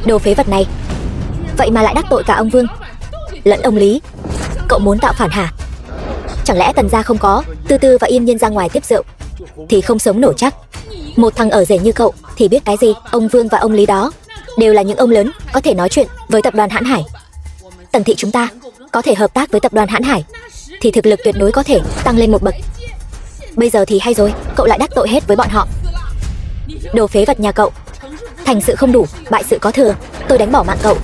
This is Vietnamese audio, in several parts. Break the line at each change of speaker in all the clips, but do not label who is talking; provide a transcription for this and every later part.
Đồ phế vật này, vậy mà lại đắc tội cả ông Vương lẫn ông Lý. Cậu muốn tạo phản hả? Chẳng lẽ Tần gia không có Tư Tư và Yên Nhiên ra ngoài tiếp rượu thì không sống nổi chắc? Một thằng ở rể như cậu thì biết cái gì? Ông Vương và ông Lý đó đều là những ông lớn có thể nói chuyện với tập đoàn Hãn Hải. Tần thị chúng ta có thể hợp tác với tập đoàn Hãn Hải thì thực lực tuyệt đối có thể tăng lên một bậc. Bây giờ thì hay rồi, cậu lại đắc tội hết với bọn họ. Đồ phế vật nhà cậu, thành sự không đủ, bại sự có thừa. Tôi đánh bỏ mạng cậu.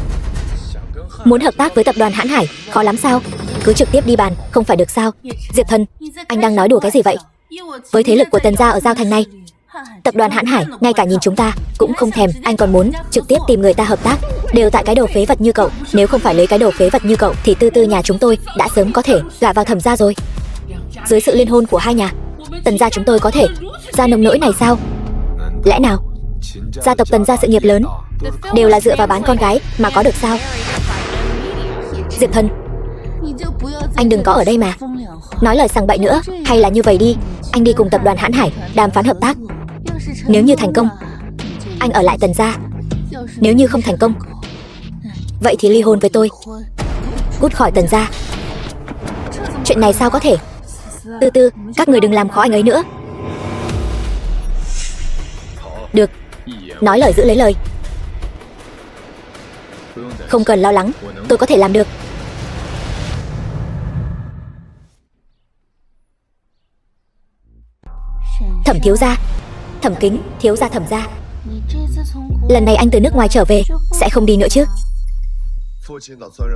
Muốn hợp tác với tập đoàn Hãn Hải khó lắm sao? Cứ trực tiếp đi bàn không phải được sao? Diệp Thần, anh đang nói đùa cái gì vậy? Với thế lực của Tần gia ở Giao Thành này, tập đoàn Hãn Hải ngay cả nhìn chúng ta cũng không thèm. Anh còn muốn trực tiếp tìm người ta hợp tác, đều tại cái đồ phế vật như cậu. Nếu không phải lấy cái đồ phế vật như cậu thì Tư Tư nhà chúng tôi đã sớm có thể gả vào Thẩm gia rồi. Dưới sự liên hôn của hai nhà, Tần gia chúng tôi có thể ra nông nỗi này sao? Lẽ nào gia tộc Tần gia sự nghiệp lớn đều là dựa vào bán con gái mà có được sao? Diệp Thần, anh đừng có ở đây mà nói lời sằng bậy nữa. Hay là như vậy đi, anh đi cùng tập đoàn Hãn Hải đàm phán hợp tác. Nếu như thành công, anh ở lại Tần gia. Nếu như không thành công, vậy thì ly hôn với tôi, cút khỏi Tần gia. Chuyện này sao có thể? Tư Tư, các người đừng làm khó anh ấy nữa. Được, nói lời giữ lấy lời. Không cần lo lắng, tôi có thể làm được. Thẩm thiếu gia, Thẩm Kính, thiếu gia Thẩm gia, lần này anh từ nước ngoài trở về sẽ không đi nữa chứ?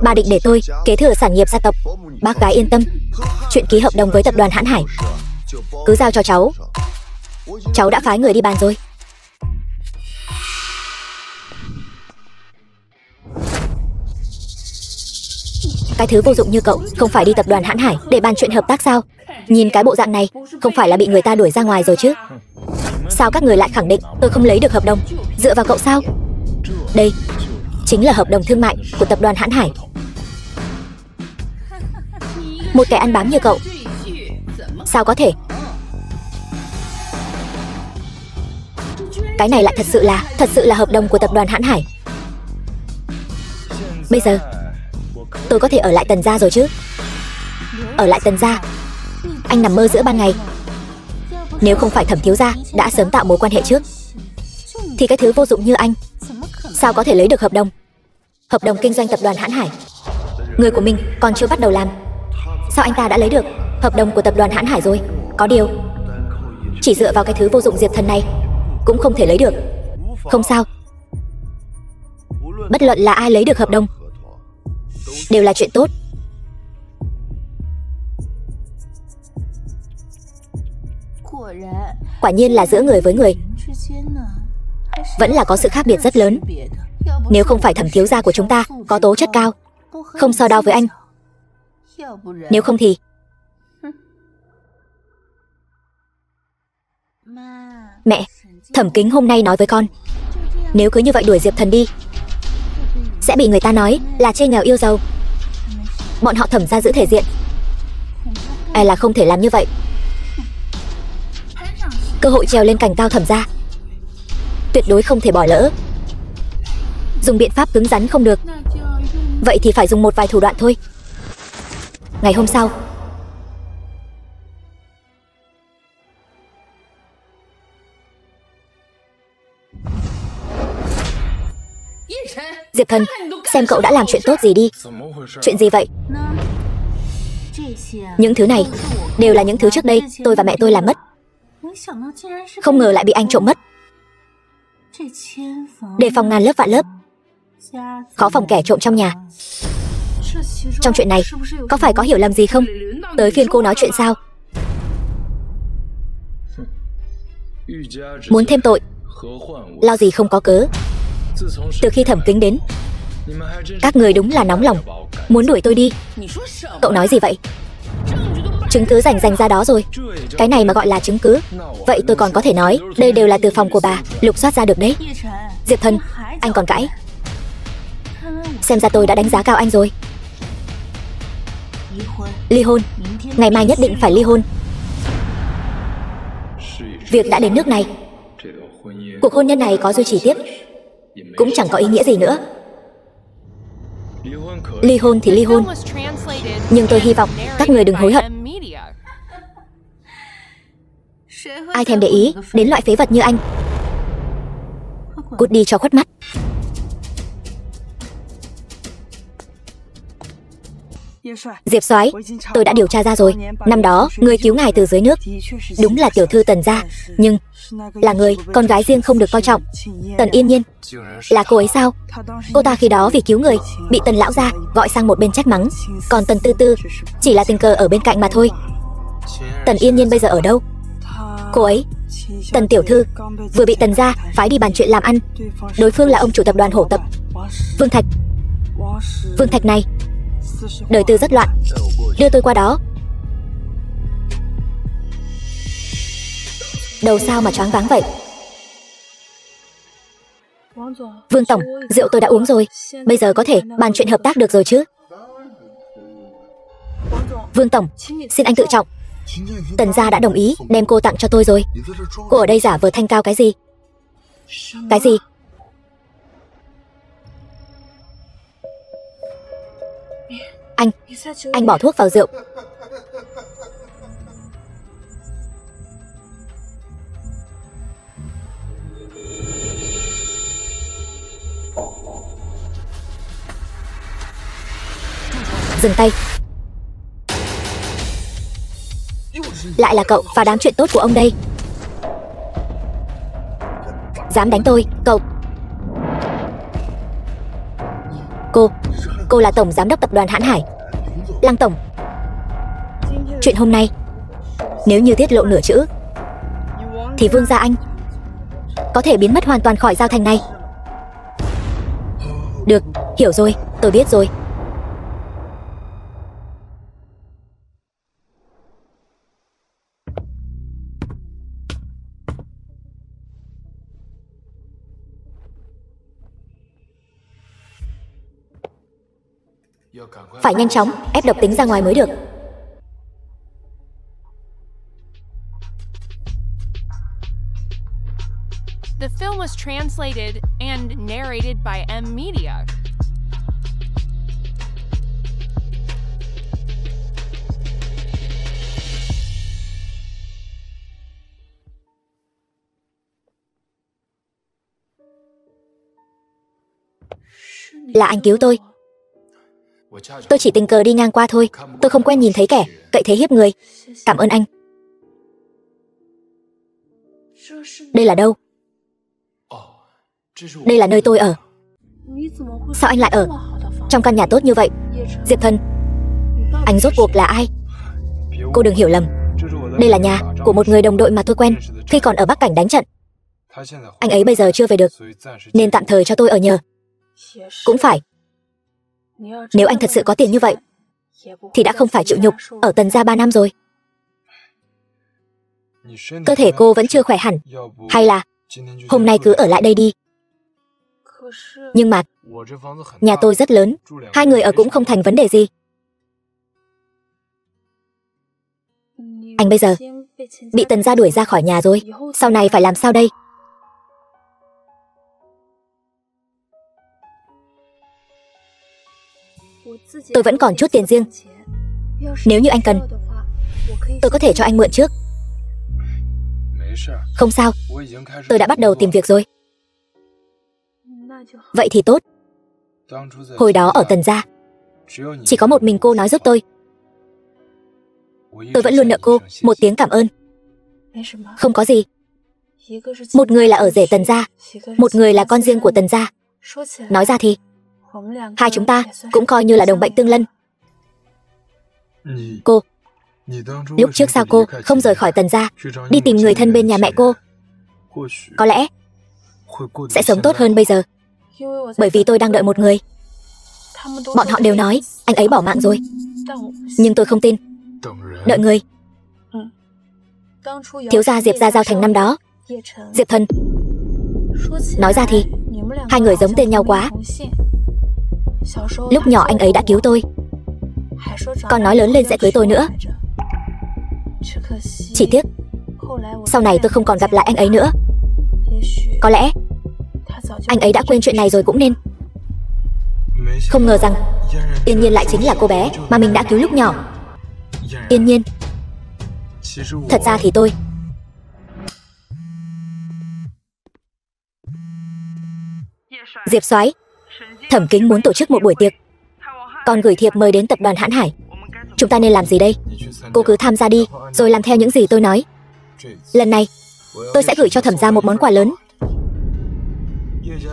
Bà định để tôi kế thừa sản nghiệp gia tộc. Bác gái yên tâm, chuyện ký hợp đồng với tập đoàn Hãn Hải cứ giao cho cháu. Cháu đã phái người đi bàn rồi. Cái thứ vô dụng như cậu không phải đi tập đoàn Hãn Hải để bàn chuyện hợp tác sao? Nhìn cái bộ dạng này không phải là bị người ta đuổi ra ngoài rồi chứ? Sao các người lại khẳng định tôi không lấy được hợp đồng dựa vào cậu sao? Đây chính là hợp đồng thương mại của tập đoàn Hãn Hải. Một kẻ ăn bám như cậu sao có thể? Cái này lại thật sự là hợp đồng của tập đoàn Hãn Hải. Bây giờ tôi có thể ở lại Tần gia rồi chứ? Ở lại Tần gia? Anh nằm mơ giữa ban ngày. Nếu không phải Thẩm thiếu gia đã sớm tạo mối quan hệ trước thì cái thứ vô dụng như anh sao có thể lấy được hợp đồng? Hợp đồng kinh doanh tập đoàn Hãn Hải, người của mình còn chưa bắt đầu làm, sao anh ta đã lấy được hợp đồng của tập đoàn Hãn Hải rồi? Có điều chỉ dựa vào cái thứ vô dụng Diệp Thần này cũng không thể lấy được. Không sao, bất luận là ai lấy được hợp đồng đều là chuyện tốt. Quả nhiên là giữa người với người vẫn là có sự khác biệt rất lớn. Nếu không phải Thẩm thiếu gia của chúng ta có tố chất cao, không so đo với anh. Nếu không thì mẹ, Thẩm Kính hôm nay nói với con, nếu cứ như vậy đuổi Diệp Thần đi sẽ bị người ta nói là chê nghèo yêu giàu. Bọn họ Thẩm gia giữ thể diện, e là không thể làm như vậy. Cơ hội trèo lên cành cao Thẩm gia tuyệt đối không thể bỏ lỡ. Dùng biện pháp cứng rắn không được, vậy thì phải dùng một vài thủ đoạn thôi. Ngày hôm sau, Diệp Thần, xem cậu đã làm chuyện tốt gì đi. Chuyện gì vậy? Những thứ này đều là những thứ trước đây tôi và mẹ tôi làm mất, không ngờ lại bị anh trộm mất. Đề phòng ngàn lớp vạn lớp, khó phòng kẻ trộm trong nhà. Trong chuyện này có phải có hiểu lầm gì không? Tới phiên cô nói chuyện sao? Muốn thêm tội, lo gì không có cớ. Từ khi Thẩm Kính đến, các người đúng là nóng lòng muốn đuổi tôi đi. Cậu nói gì vậy? Chứng cứ rành ra đó rồi. Cái này mà gọi là chứng cứ? Vậy tôi còn có thể nói đây đều là từ phòng của bà lục soát ra được đấy. Diệp Thần, anh còn cãi? Xem ra tôi đã đánh giá cao anh rồi. Ly hôn, ngày mai nhất định phải ly hôn. Việc đã đến nước này, cuộc hôn nhân này có duy trì tiếp cũng chẳng có ý nghĩa gì nữa. Ly hôn thì ly hôn, nhưng tôi hy vọng các người đừng hối hận. Ai thèm để ý đến loại phế vật như anh. Cút đi cho khuất mắt. Diệp soái, tôi đã điều tra ra rồi. Năm đó, người cứu ngài từ dưới nước đúng là tiểu thư Tần gia, nhưng là người con gái riêng không được coi trọng. Tần Yên Nhiên. Là cô ấy sao? Cô ta khi đó vì cứu người, bị Tần lão gia gọi sang một bên trách mắng. Còn Tần Tư Tư chỉ là tình cờ ở bên cạnh mà thôi. Tần Yên Nhiên bây giờ ở đâu? Cô ấy, Tần tiểu thư, vừa bị Tần gia phái đi bàn chuyện làm ăn. Đối phương là ông chủ tập đoàn Hổ Tập, Vương Thạch. Vương Thạch này đời tư rất loạn, đưa tôi qua đó. Đầu sao mà choáng váng vậy? Vương tổng, rượu tôi đã uống rồi, bây giờ có thể bàn chuyện hợp tác được rồi chứ? Vương tổng, xin anh tự trọng. Tần gia đã đồng ý đem cô tặng cho tôi rồi. Cô ở đây giả vờ thanh cao cái gì? Cái gì? Anh bỏ thuốc vào rượu. Dừng tay. Lại là cậu và đám chuyện tốt của ông đây. Dám đánh tôi, cậu. Cô là tổng giám đốc tập đoàn Hãn Hải, Lăng tổng. Chuyện hôm nay nếu như tiết lộ nửa chữ thì Vương gia anh có thể biến mất hoàn toàn khỏi giao thành này. Được, hiểu rồi, tôi biết rồi. Phải nhanh chóng ép độc tính ra ngoài mới được.
The film was translated and narrated by M Media.
Là anh cứu tôi. Tôi chỉ tình cờ đi ngang qua thôi. Tôi không quen nhìn thấy kẻ cậy thế hiếp người. Cảm ơn anh. Đây là đâu? Đây là nơi tôi ở. Sao anh lại ở trong căn nhà tốt như vậy? Diệp Thần, anh rốt cuộc là ai? Cô đừng hiểu lầm. Đây là nhà của một người đồng đội mà tôi quen khi còn ở Bắc Cảnh đánh trận. Anh ấy bây giờ chưa về được, nên tạm thời cho tôi ở nhờ. Cũng phải. Nếu anh thật sự có tiền như vậy thì đã không phải chịu nhục ở Tần gia 3 năm rồi. Cơ thể cô vẫn chưa khỏe hẳn, hay là hôm nay cứ ở lại đây đi? Nhưng mà nhà tôi rất lớn, 2 người ở cũng không thành vấn đề gì. Anh bây giờ bị Tần gia đuổi ra khỏi nhà rồi, sau này phải làm sao đây? Tôi vẫn còn chút tiền riêng. Nếu như anh cần, tôi có thể cho anh mượn trước. Không sao, tôi đã bắt đầu tìm việc rồi. Vậy thì tốt. Hồi đó ở Tần gia, chỉ có một mình cô nói giúp tôi. Tôi vẫn luôn nợ cô một tiếng cảm ơn. Không có gì. Một người là ở rể Tần gia, một người là con riêng của Tần gia. Nói ra thì hai chúng ta cũng coi như là đồng bệnh tương lân. Cô, lúc trước sao cô không rời khỏi Tần gia, đi tìm người thân bên nhà mẹ cô? Có lẽ sẽ sống tốt hơn bây giờ. Bởi vì tôi đang đợi một người. Bọn họ đều nói anh ấy bỏ mạng rồi, nhưng tôi không tin. Đợi người. Thiếu gia Diệp gia giao thành năm đó, Diệp Thần. Nói ra thì hai người giống tên nhau quá. Lúc nhỏ anh ấy đã cứu tôi, còn nói lớn lên sẽ cưới tôi nữa. Chỉ tiếc sau này tôi không còn gặp lại anh ấy nữa. Có lẽ Anh ấy đã quên chuyện này rồi cũng nên. Không ngờ rằng Yên Nhiên lại chính là cô bé mà mình đã cứu lúc nhỏ. Yên Nhiên. Thật ra thì tôi Diệp Soái, Thẩm Kính muốn tổ chức một buổi tiệc, còn gửi thiệp mời đến tập đoàn Hãn Hải. Chúng ta nên làm gì đây? Cô cứ tham gia đi, rồi làm theo những gì tôi nói. Lần này tôi sẽ gửi cho Thẩm gia một món quà lớn.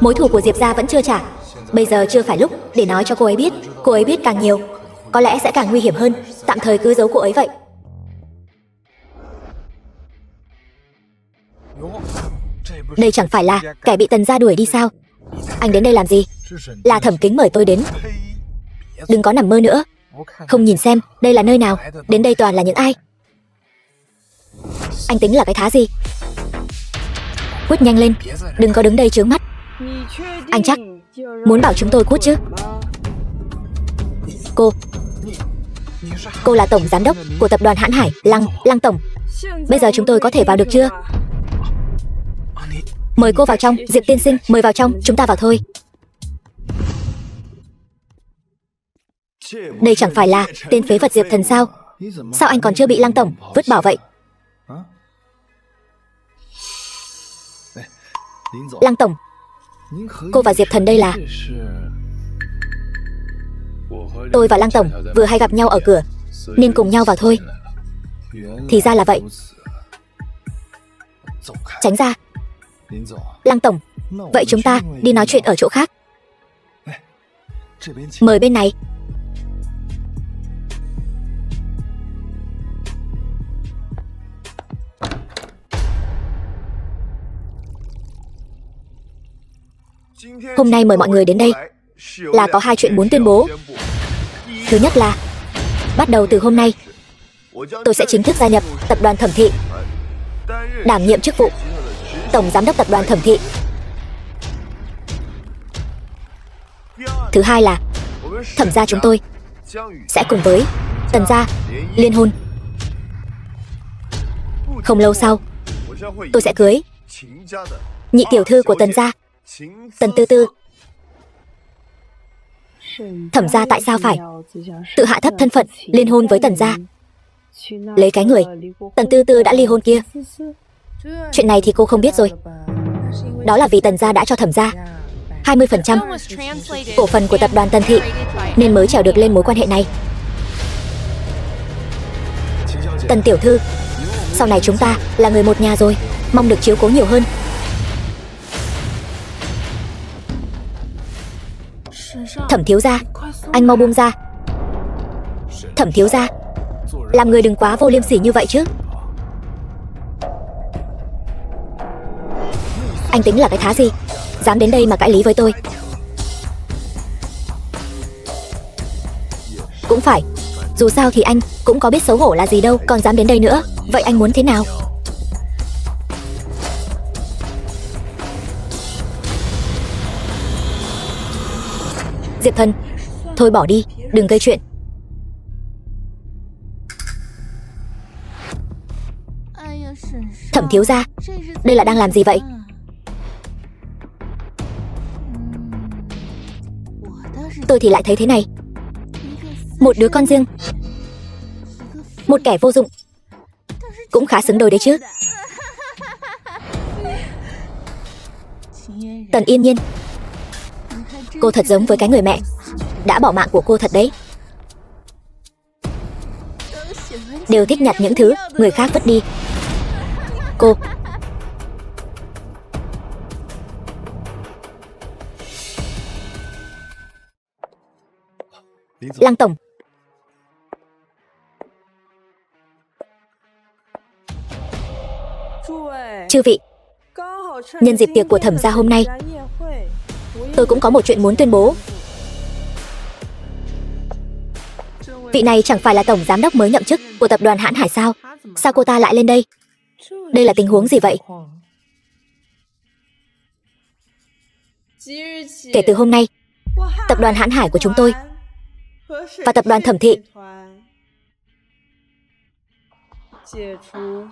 Mối thù của Diệp gia vẫn chưa trả. Bây giờ chưa phải lúc để nói cho cô ấy biết. Cô ấy biết càng nhiều, có lẽ sẽ càng nguy hiểm hơn. Tạm thời cứ giấu cô ấy vậy. Đây chẳng phải là kẻ bị Tần gia đuổi đi sao? Anh đến đây làm gì? Là Thẩm Kính mời tôi đến. Đừng có nằm mơ nữa. Không nhìn xem đây là nơi nào? Đến đây toàn là những ai? Anh tính là cái thá gì? Cút nhanh lên, đừng có đứng đây chướng mắt. Anh chắc muốn bảo chúng tôi cút chứ? Cô là tổng giám đốc của tập đoàn Hãn Hải, Lăng tổng. Bây giờ chúng tôi có thể vào được chưa? Mời cô vào trong, Diệp tiên sinh, mời vào trong, chúng ta vào thôi. Đây chẳng phải là tên phế vật Diệp Thần sao? Sao anh còn chưa bị Lăng tổng vứt bỏ vậy? Lăng tổng, cô và Diệp Thần đây là... Tôi và Lăng tổng vừa hay gặp nhau ở cửa, nên cùng nhau vào thôi. Thì ra là vậy. Tránh ra. Lăng tổng, vậy chúng ta đi nói chuyện ở chỗ khác. Mời bên này. Hôm nay mời mọi người đến đây là có hai chuyện muốn tuyên bố. Thứ nhất là bắt đầu từ hôm nay, tôi sẽ chính thức gia nhập tập đoàn Thẩm thị, đảm nhiệm chức vụ tổng giám đốc tập đoàn Thẩm thị. Thứ hai là Thẩm gia chúng tôi sẽ cùng với Tần gia liên hôn. Không lâu sau, tôi sẽ cưới nhị tiểu thư của Tần gia, Tần Tư Tư. Thẩm gia tại sao phải tự hạ thấp thân phận liên hôn với Tần gia, lấy cái người Tần Tư Tư đã ly hôn kia? Chuyện này thì cô không biết rồi. Đó là vì Tần gia đã cho Thẩm gia 20% cổ phần của tập đoàn Tần thị, nên mới trèo được lên mối quan hệ này. Tần tiểu thư, sau này chúng ta là người một nhà rồi, mong được chiếu cố nhiều hơn. Thẩm thiếu gia, anh mau buông ra. Thẩm thiếu gia, làm người đừng quá vô liêm sỉ như vậy chứ. Anh tính là cái thá gì, dám đến đây mà cãi lý với tôi? Cũng phải, dù sao thì anh cũng có biết xấu hổ là gì đâu, còn dám đến đây nữa. Vậy anh muốn thế nào? Diệp Thần, thôi bỏ đi, đừng gây chuyện. Thẩm thiếu gia, đây là đang làm gì vậy? Tôi thì lại thấy thế này. Một đứa con riêng, một kẻ vô dụng, cũng khá xứng đôi đấy chứ. Tần Yên Nhiên, cô thật giống với cái người mẹ đã bỏ mạng của cô thật đấy. Đều thích nhặt những thứ người khác vứt đi. Cô Lăng tổng, chư vị, nhân dịp tiệc của Thẩm gia hôm nay, tôi cũng có một chuyện muốn tuyên bố. Vị này chẳng phải là tổng giám đốc mới nhậm chức của tập đoàn Hãn Hải sao? Sao cô ta lại lên đây? Đây là tình huống gì vậy? Kể từ hôm nay, tập đoàn Hãn Hải của chúng tôi và tập đoàn Thẩm thị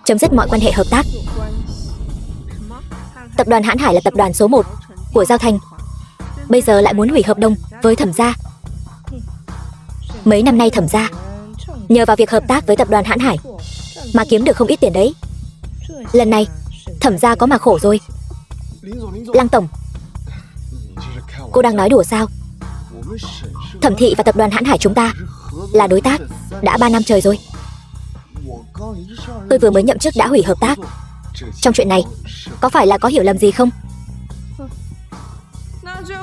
chấm dứt mọi quan hệ hợp tác. Tập đoàn Hãn Hải là tập đoàn số 1 của Giao Thành. Bây giờ lại muốn hủy hợp đồng với Thẩm gia. Mấy năm nay Thẩm gia nhờ vào việc hợp tác với tập đoàn Hãn Hải mà kiếm được không ít tiền đấy. Lần này Thẩm gia có mà khổ rồi. Lăng tổng, cô đang nói đùa sao? Thẩm thị và tập đoàn Hãn Hải chúng ta là đối tác đã 3 năm trời rồi. Tôi vừa mới nhậm chức đã hủy hợp tác. Trong chuyện này có phải là có hiểu lầm gì không?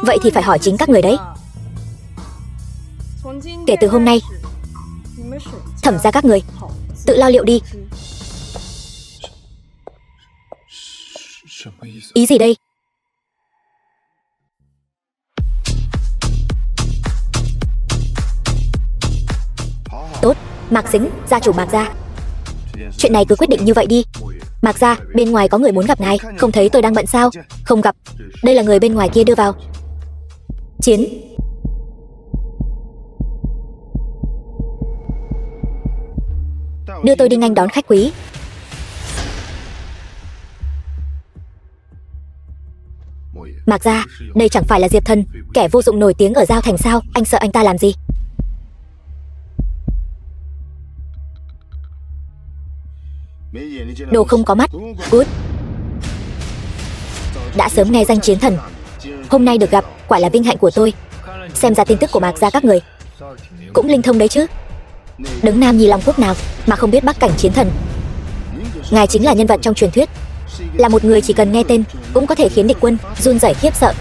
Vậy thì phải hỏi chính các người đấy. Kể từ hôm nay, Thẩm gia các người tự lo liệu đi. Ý gì đây? Tốt, Mạc Sính, gia chủ Mạc gia. Chuyện này cứ quyết định như vậy đi. Mạc gia, bên ngoài có người muốn gặp ngài. Không thấy tôi đang bận sao? Không gặp. Đây là người bên ngoài kia đưa vào. Chiến. Đưa tôi đi nghênh đón khách quý. Mạc gia, đây chẳng phải là Diệp Thần, kẻ vô dụng nổi tiếng ở Giao Thành sao? Anh sợ anh ta làm gì? Đồ không có mắt. Cút. Đã sớm nghe danh Chiến Thần, hôm nay được gặp quả là vinh hạnh của tôi. Xem ra tin tức của Mạc gia các người cũng linh thông đấy chứ. Đứng Nam Nhi Long Quốc nào mà không biết Bắc Cảnh Chiến Thần. Ngài chính là nhân vật trong truyền thuyết, là một người chỉ cần nghe tên cũng có thể khiến địch quân run rẩy khiếp sợ.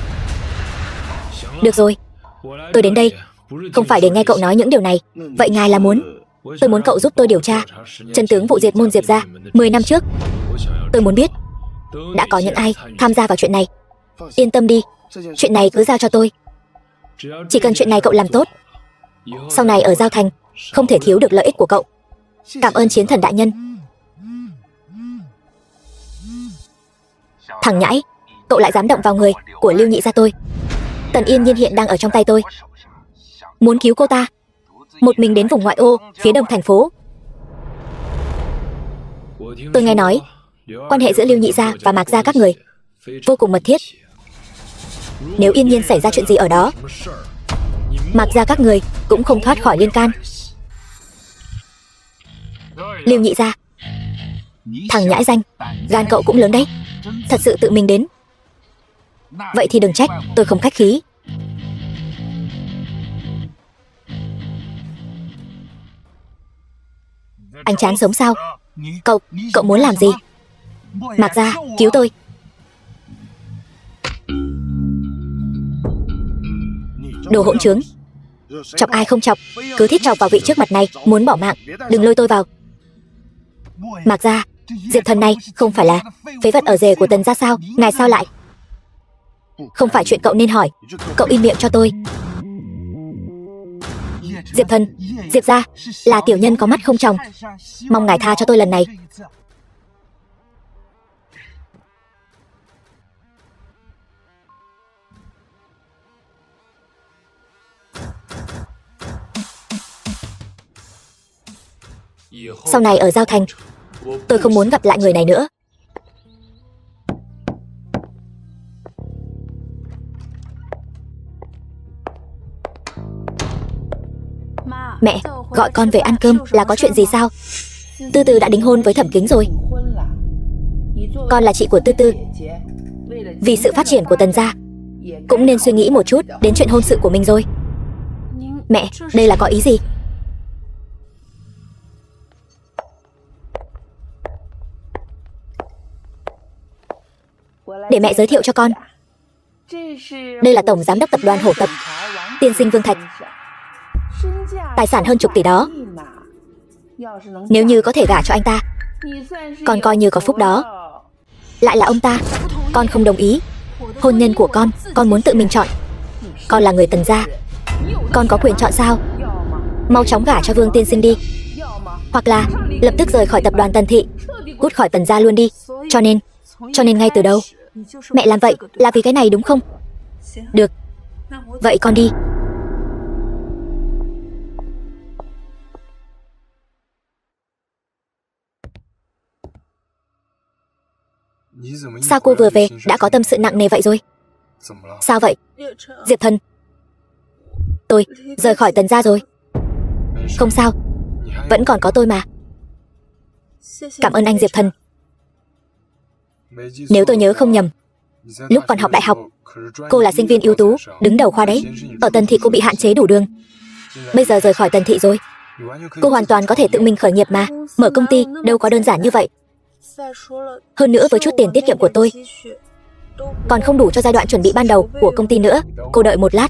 Được rồi, tôi đến đây không phải để nghe cậu nói những điều này. Vậy ngài là muốn? Tôi muốn cậu giúp tôi điều tra chân tướng vụ diệt môn Diệp gia 10 năm trước. Tôi muốn biết đã có những ai tham gia vào chuyện này. Yên tâm đi, chuyện này cứ giao cho tôi. Chỉ cần chuyện này cậu làm tốt, sau này ở Giao Thành không thể thiếu được lợi ích của cậu. Cảm ơn Chiến Thần đại nhân. Thằng nhãi, cậu lại dám động vào người của Lưu nhị gia tôi. Tần Yên Nhiên hiện đang ở trong tay tôi. Muốn cứu cô ta, một mình đến vùng ngoại ô phía đông thành phố. Tôi nghe nói quan hệ giữa Lưu nhị gia và Mạc gia các người vô cùng mật thiết. Nếu Yên Nhiên xảy ra chuyện gì ở đó, Mạc gia các người cũng không thoát khỏi liên can. Lưu nhị gia, thằng nhãi danh, gan cậu cũng lớn đấy. Thật sự tự mình đến. Vậy thì đừng trách tôi không khách khí. Anh chán sống sao? Cậu muốn làm gì? Mạc gia, cứu tôi. Đồ hỗn trướng. Chọc ai không chọc, cứ thích chọc vào vị trước mặt này, muốn bỏ mạng, đừng lôi tôi vào. Mạc gia, Diệp Thần này không phải là phế vật ở rể của Tần gia sao? Ngài sao lại? Không phải chuyện cậu nên hỏi. Cậu im miệng cho tôi. Diệp Thần, Diệp gia là tiểu nhân có mắt không tròng, mong ngài tha cho tôi lần này. Sau này ở Giao Thành, tôi không muốn gặp lại người này nữa. Mẹ, gọi con về ăn cơm là có chuyện gì sao? Tư Tư đã đính hôn với Thẩm Kính rồi. Con là chị của Tư Tư. Vì sự phát triển của Tần gia, cũng nên suy nghĩ một chút đến chuyện hôn sự của mình rồi. Mẹ, đây là có ý gì? Để mẹ giới thiệu cho con. Đây là Tổng Giám đốc Tập đoàn Hổ Tập, tiên sinh Vương Thạch. Tài sản hơn chục tỷ đó. Nếu như có thể gả cho anh ta, con coi như có phúc đó. Lại là ông ta. Con không đồng ý. Hôn nhân của con muốn tự mình chọn. Con là người Tần gia, con có quyền chọn sao? Mau chóng gả cho Vương tiên sinh đi, hoặc là lập tức rời khỏi tập đoàn Tần thị, cút khỏi Tần gia luôn đi. Cho nên ngay từ đầu mẹ làm vậy là vì cái này đúng không? Được, vậy con đi. Sao cô vừa về đã có tâm sự nặng nề vậy rồi? Sao vậy? Diệp Thần, tôi rời khỏi Tần gia rồi. Không sao, vẫn còn có tôi mà. Cảm ơn anh Diệp Thần. Nếu tôi nhớ không nhầm, lúc còn học đại học, cô là sinh viên ưu tú, đứng đầu khoa đấy. Ở Tần thị cô bị hạn chế đủ đường. Bây giờ rời khỏi Tần thị rồi, cô hoàn toàn có thể tự mình khởi nghiệp mà. Mở công ty đâu có đơn giản như vậy. Hơn nữa với chút tiền tiết kiệm của tôi còn không đủ cho giai đoạn chuẩn bị ban đầu của công ty nữa. Cô đợi một lát.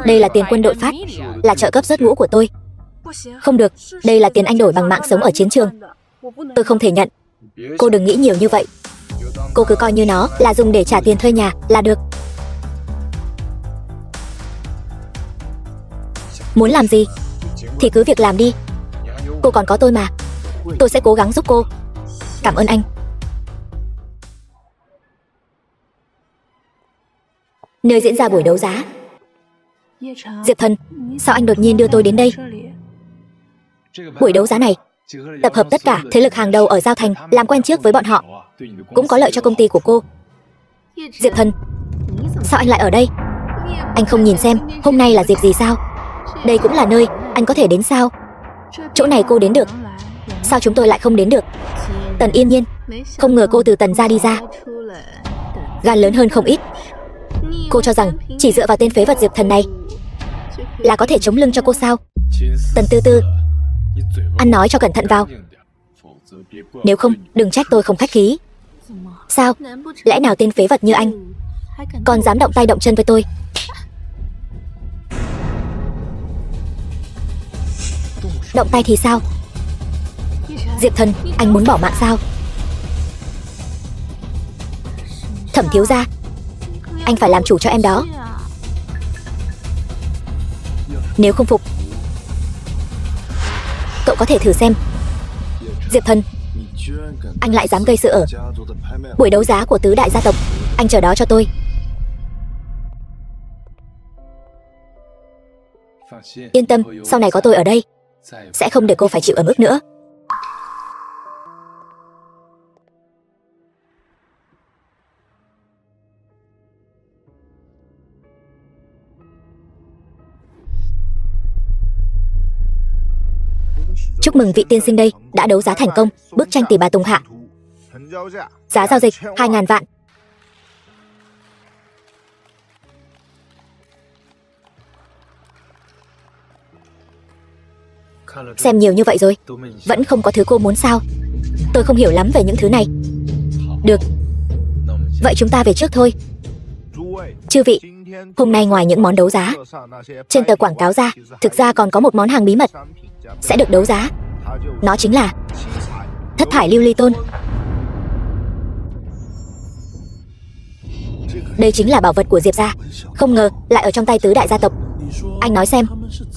Đây là tiền quân đội phát, là trợ cấp rớt ngũ của tôi. Không được, đây là tiền anh đổi bằng mạng sống ở chiến trường. Tôi không thể nhận. Cô đừng nghĩ nhiều như vậy. Cô cứ coi như nó là dùng để trả tiền thuê nhà là được. Muốn làm gì thì cứ việc làm đi. Cô còn có tôi mà. Tôi sẽ cố gắng giúp cô. Cảm ơn anh. Nơi diễn ra buổi đấu giá. Diệp Thần, sao anh đột nhiên đưa tôi đến đây? Buổi đấu giá này tập hợp tất cả thế lực hàng đầu ở Giao Thành, làm quen trước với bọn họ, cũng có lợi cho công ty của cô. Diệp Thần, sao anh lại ở đây? Anh không nhìn xem hôm nay là dịp gì sao? Đây cũng là nơi anh có thể đến sao? Chỗ này cô đến được, sao chúng tôi lại không đến được? Tần Yên Nhiên, không ngờ cô từ Tần gia đi ra. Gan lớn hơn không ít. Cô cho rằng chỉ dựa vào tên phế vật Diệp Thần này là có thể chống lưng cho cô sao? Tần Tư Tư, ăn nói cho cẩn thận vào. Nếu không, đừng trách tôi không khách khí. Sao? Lẽ nào tên phế vật như anh còn dám động tay động chân với tôi? Động tay thì sao? Diệp Thần, anh muốn bỏ mạng sao? Thẩm thiếu gia, anh phải làm chủ cho em đó. Nếu không phục, cậu có thể thử xem. Diệp Thần, anh lại dám gây sự ở buổi đấu giá của tứ đại gia tộc. Anh chờ đó cho tôi. Yên tâm, sau này có tôi ở đây, sẽ không để cô phải chịu ấm ức nữa. Chúc mừng vị tiên sinh đây đã đấu giá thành công bức tranh Tỷ bà Tùng Hạ. Giá giao dịch 2.000 vạn. Xem nhiều như vậy rồi, vẫn không có thứ cô muốn sao? Tôi không hiểu lắm về những thứ này. Được, vậy chúng ta về trước thôi. Chư vị, hôm nay ngoài những món đấu giá trên tờ quảng cáo ra, thực ra còn có một món hàng bí mật sẽ được đấu giá. Nó chính là thất thải lưu ly tôn. Đây chính là bảo vật của Diệp gia. Không ngờ lại ở trong tay tứ đại gia tộc. Anh nói xem,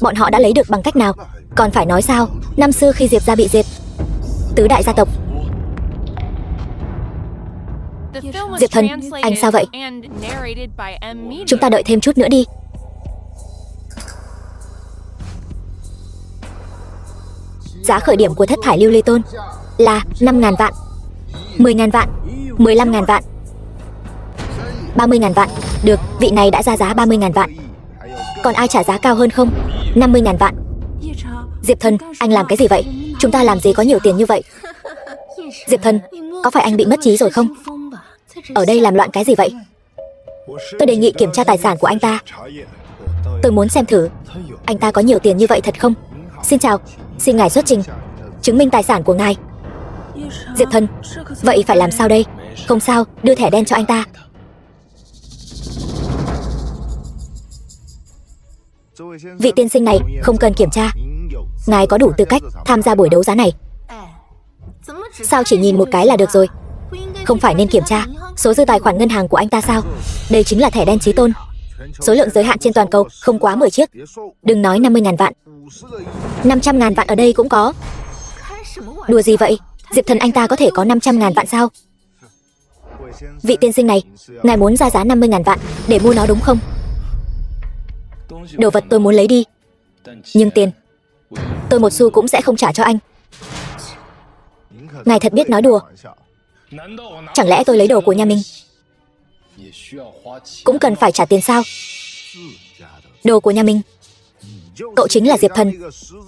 bọn họ đã lấy được bằng cách nào? Còn phải nói sao, năm xưa khi Diệp gia bị diệt, tứ đại gia tộc. Diệp Thần, anh sao vậy? Chúng ta đợi thêm chút nữa đi. Giá khởi điểm của thất thải lưu ly tôn là 5.000 vạn, 10.000 vạn, 15.000 vạn, 30.000 vạn. Được, vị này đã ra giá 30.000 vạn. Còn ai trả giá cao hơn không? 50.000 vạn. Diệp Thần, anh làm cái gì vậy? Chúng ta làm gì có nhiều tiền như vậy? Diệp Thần, có phải anh bị mất trí rồi không? Ở đây làm loạn cái gì vậy? Tôi đề nghị kiểm tra tài sản của anh ta. Tôi muốn xem thử anh ta có nhiều tiền như vậy thật không? Xin chào, xin ngài xuất trình chứng minh tài sản của ngài. Diệp Thần, vậy phải làm sao đây? Không sao, đưa thẻ đen cho anh ta. Vị tiên sinh này không cần kiểm tra, ngài có đủ tư cách tham gia buổi đấu giá này. Sao chỉ nhìn một cái là được rồi? Không phải nên kiểm tra số dư tài khoản ngân hàng của anh ta sao? Đây chính là thẻ đen chí tôn. Số lượng giới hạn trên toàn cầu không quá 10 chiếc. Đừng nói 50.000 vạn, 500.000 vạn ở đây cũng có. Đùa gì vậy? Diệp Thần anh ta có thể có 500.000 vạn sao? Vị tiên sinh này, ngài muốn ra giá 50.000 vạn để mua nó đúng không? Đồ vật tôi muốn lấy đi, nhưng tiền tôi một xu cũng sẽ không trả cho anh. Ngài thật biết nói đùa. Chẳng lẽ tôi lấy đồ của nhà mình cũng cần phải trả tiền sao? Đồ của nhà mình? Cậu chính là Diệp Thần,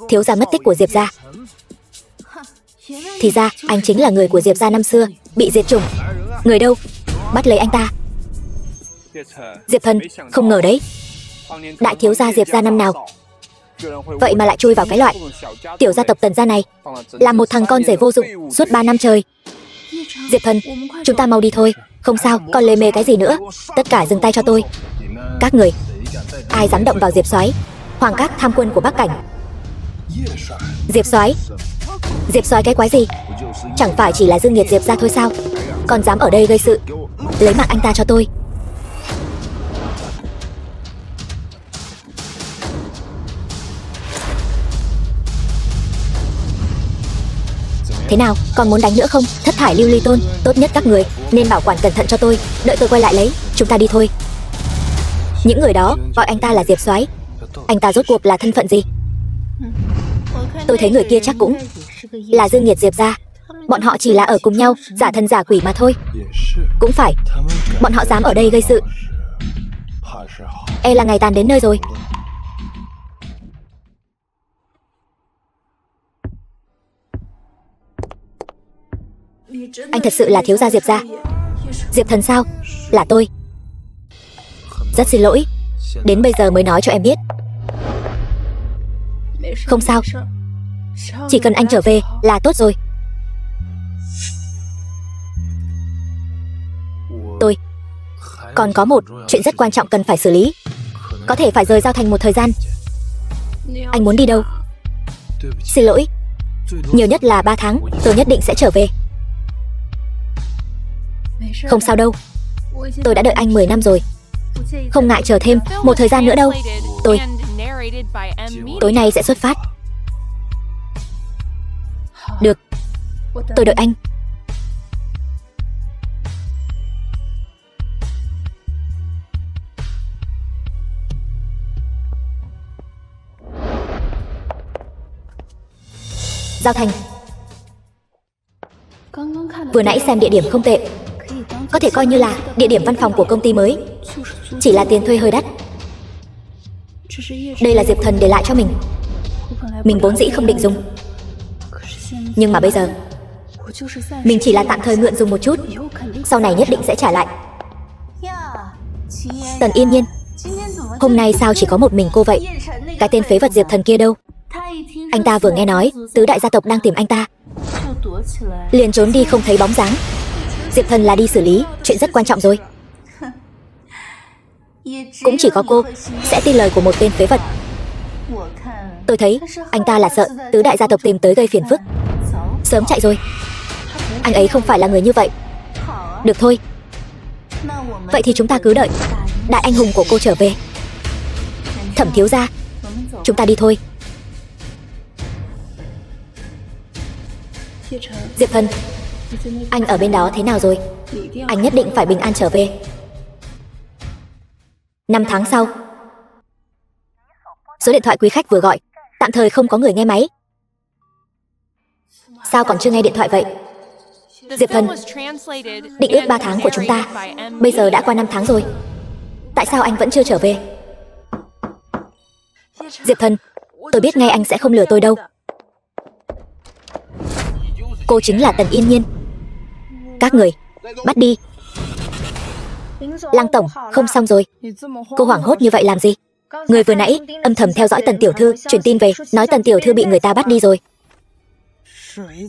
thiếu gia mất tích của Diệp gia. Thì ra anh chính là người của Diệp gia năm xưa, bị diệt chủng. Người đâu? Bắt lấy anh ta. Diệp Thần, không ngờ đấy, đại thiếu gia Diệp gia năm nào vậy mà lại chui vào cái loại tiểu gia tộc Tần gia này, làm một thằng con rể vô dụng suốt 3 năm trời. Diệp Thần, chúng ta mau đi thôi. Không sao, còn lề mề cái gì nữa. Tất cả dừng tay cho tôi. Các người, ai dám động vào Diệp soái, hoàng các tham quân của Bắc Cảnh. Diệp soái? Diệp soái cái quái gì? Chẳng phải chỉ là dương nghiệt Diệp gia thôi sao? Còn dám ở đây gây sự. Lấy mạng anh ta cho tôi. Thế nào, còn muốn đánh nữa không? Thất thải lưu ly tôn, tốt nhất các người nên bảo quản cẩn thận cho tôi, đợi tôi quay lại lấy. Chúng ta đi thôi. Những người đó gọi anh ta là Diệp soái, anh ta rốt cuộc là thân phận gì? Tôi thấy người kia chắc cũng là dương nghiệt Diệp gia. Bọn họ chỉ là ở cùng nhau, giả thần giả quỷ mà thôi. Cũng phải, bọn họ dám ở đây gây sự, e là ngày tàn đến nơi rồi. Anh thật sự là thiếu gia Diệp gia? Diệp Thần sao? Là tôi. Rất xin lỗi, đến bây giờ mới nói cho em biết. Không sao, chỉ cần anh trở về là tốt rồi. Tôi còn có một chuyện rất quan trọng cần phải xử lý, có thể phải rời Giao Thành một thời gian. Anh muốn đi đâu? Xin lỗi, nhiều nhất là 3 tháng, tôi nhất định sẽ trở về. Không sao đâu, tôi đã đợi anh 10 năm rồi, không ngại chờ thêm một thời gian nữa đâu. Tối nay sẽ xuất phát. Được, tôi đợi anh. Giao Thành. Vừa nãy xem địa điểm không tệ, có thể coi như là địa điểm văn phòng của công ty mới. Chỉ là tiền thuê hơi đắt. Đây là Diệp Thần để lại cho mình. Mình vốn dĩ không định dùng, nhưng mà bây giờ mình chỉ là tạm thời mượn dùng một chút, sau này nhất định sẽ trả lại. Tần Yên Nhiên, hôm nay sao chỉ có một mình cô vậy? Cái tên phế vật Diệp Thần kia đâu? Anh ta vừa nghe nói tứ đại gia tộc đang tìm anh ta, liền trốn đi không thấy bóng dáng. Diệp Thần là đi xử lý chuyện rất quan trọng rồi. Cũng chỉ có cô sẽ tin lời của một tên phế vật. Tôi thấy anh ta là sợ tứ đại gia tộc tìm tới gây phiền phức, sớm chạy rồi. Anh ấy không phải là người như vậy. Được thôi, vậy thì chúng ta cứ đợi đại anh hùng của cô trở về. Thẩm thiếu gia, chúng ta đi thôi. Diệp Thần, anh ở bên đó thế nào rồi? Anh nhất định phải bình an trở về. 5 tháng sau. Số điện thoại quý khách vừa gọi tạm thời không có người nghe máy. Sao còn chưa nghe điện thoại vậy? Diệp Thần, định ước 3 tháng của chúng ta bây giờ đã qua 5 tháng rồi. Tại sao anh vẫn chưa trở về? Diệp Thần, tôi biết ngay anh sẽ không lừa tôi đâu. Cô chính là Tần Yên Nhiên. Các người, bắt đi. Lăng tổng, không xong rồi. Cô hoảng hốt như vậy làm gì? Người vừa nãy âm thầm theo dõi Tần tiểu thư truyền tin về, nói Tần tiểu thư bị người ta bắt đi rồi.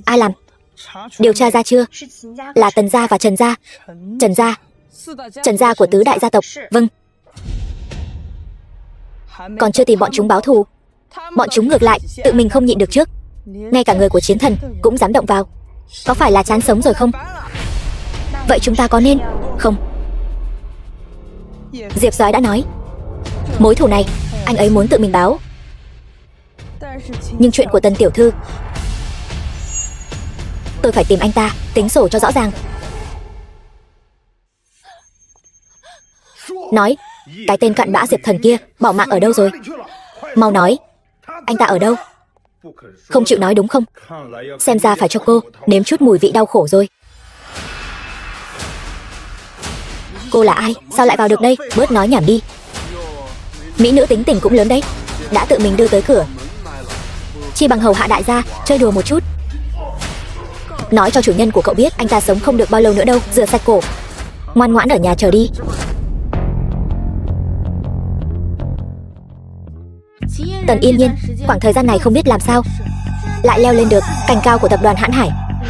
Ai làm? Điều tra ra chưa? Là Tần gia và Trần gia. Trần gia của tứ đại gia tộc. Vâng. Còn chưa tìm bọn chúng báo thù. Bọn chúng ngược lại tự mình không nhịn được trước, ngay cả người của chiến thần cũng dám động vào. Có phải là chán sống rồi không? Vậy chúng ta có nên không? Diệp soái đã nói mối thù này anh ấy muốn tự mình báo. Nhưng chuyện của Tần tiểu thư, tôi phải tìm anh ta tính sổ cho rõ ràng. Nói, cái tên cặn bã Diệp Thần kia bỏ mạng ở đâu rồi? Mau nói, anh ta ở đâu? Không chịu nói đúng không? Xem ra phải cho cô nếm chút mùi vị đau khổ rồi. Cô là ai? Sao lại vào được đây? Bớt nói nhảm đi. Mỹ nữ tính tình cũng lớn đấy, đã tự mình đưa tới cửa. Chi bằng hầu hạ đại gia, chơi đùa một chút. Nói cho chủ nhân của cậu biết anh ta sống không được bao lâu nữa đâu. Rửa sạch cổ, ngoan ngoãn ở nhà chờ đi. Tần Yên Nhiên khoảng thời gian này không biết làm sao lại leo lên được cành cao của tập đoàn Hãn Hải,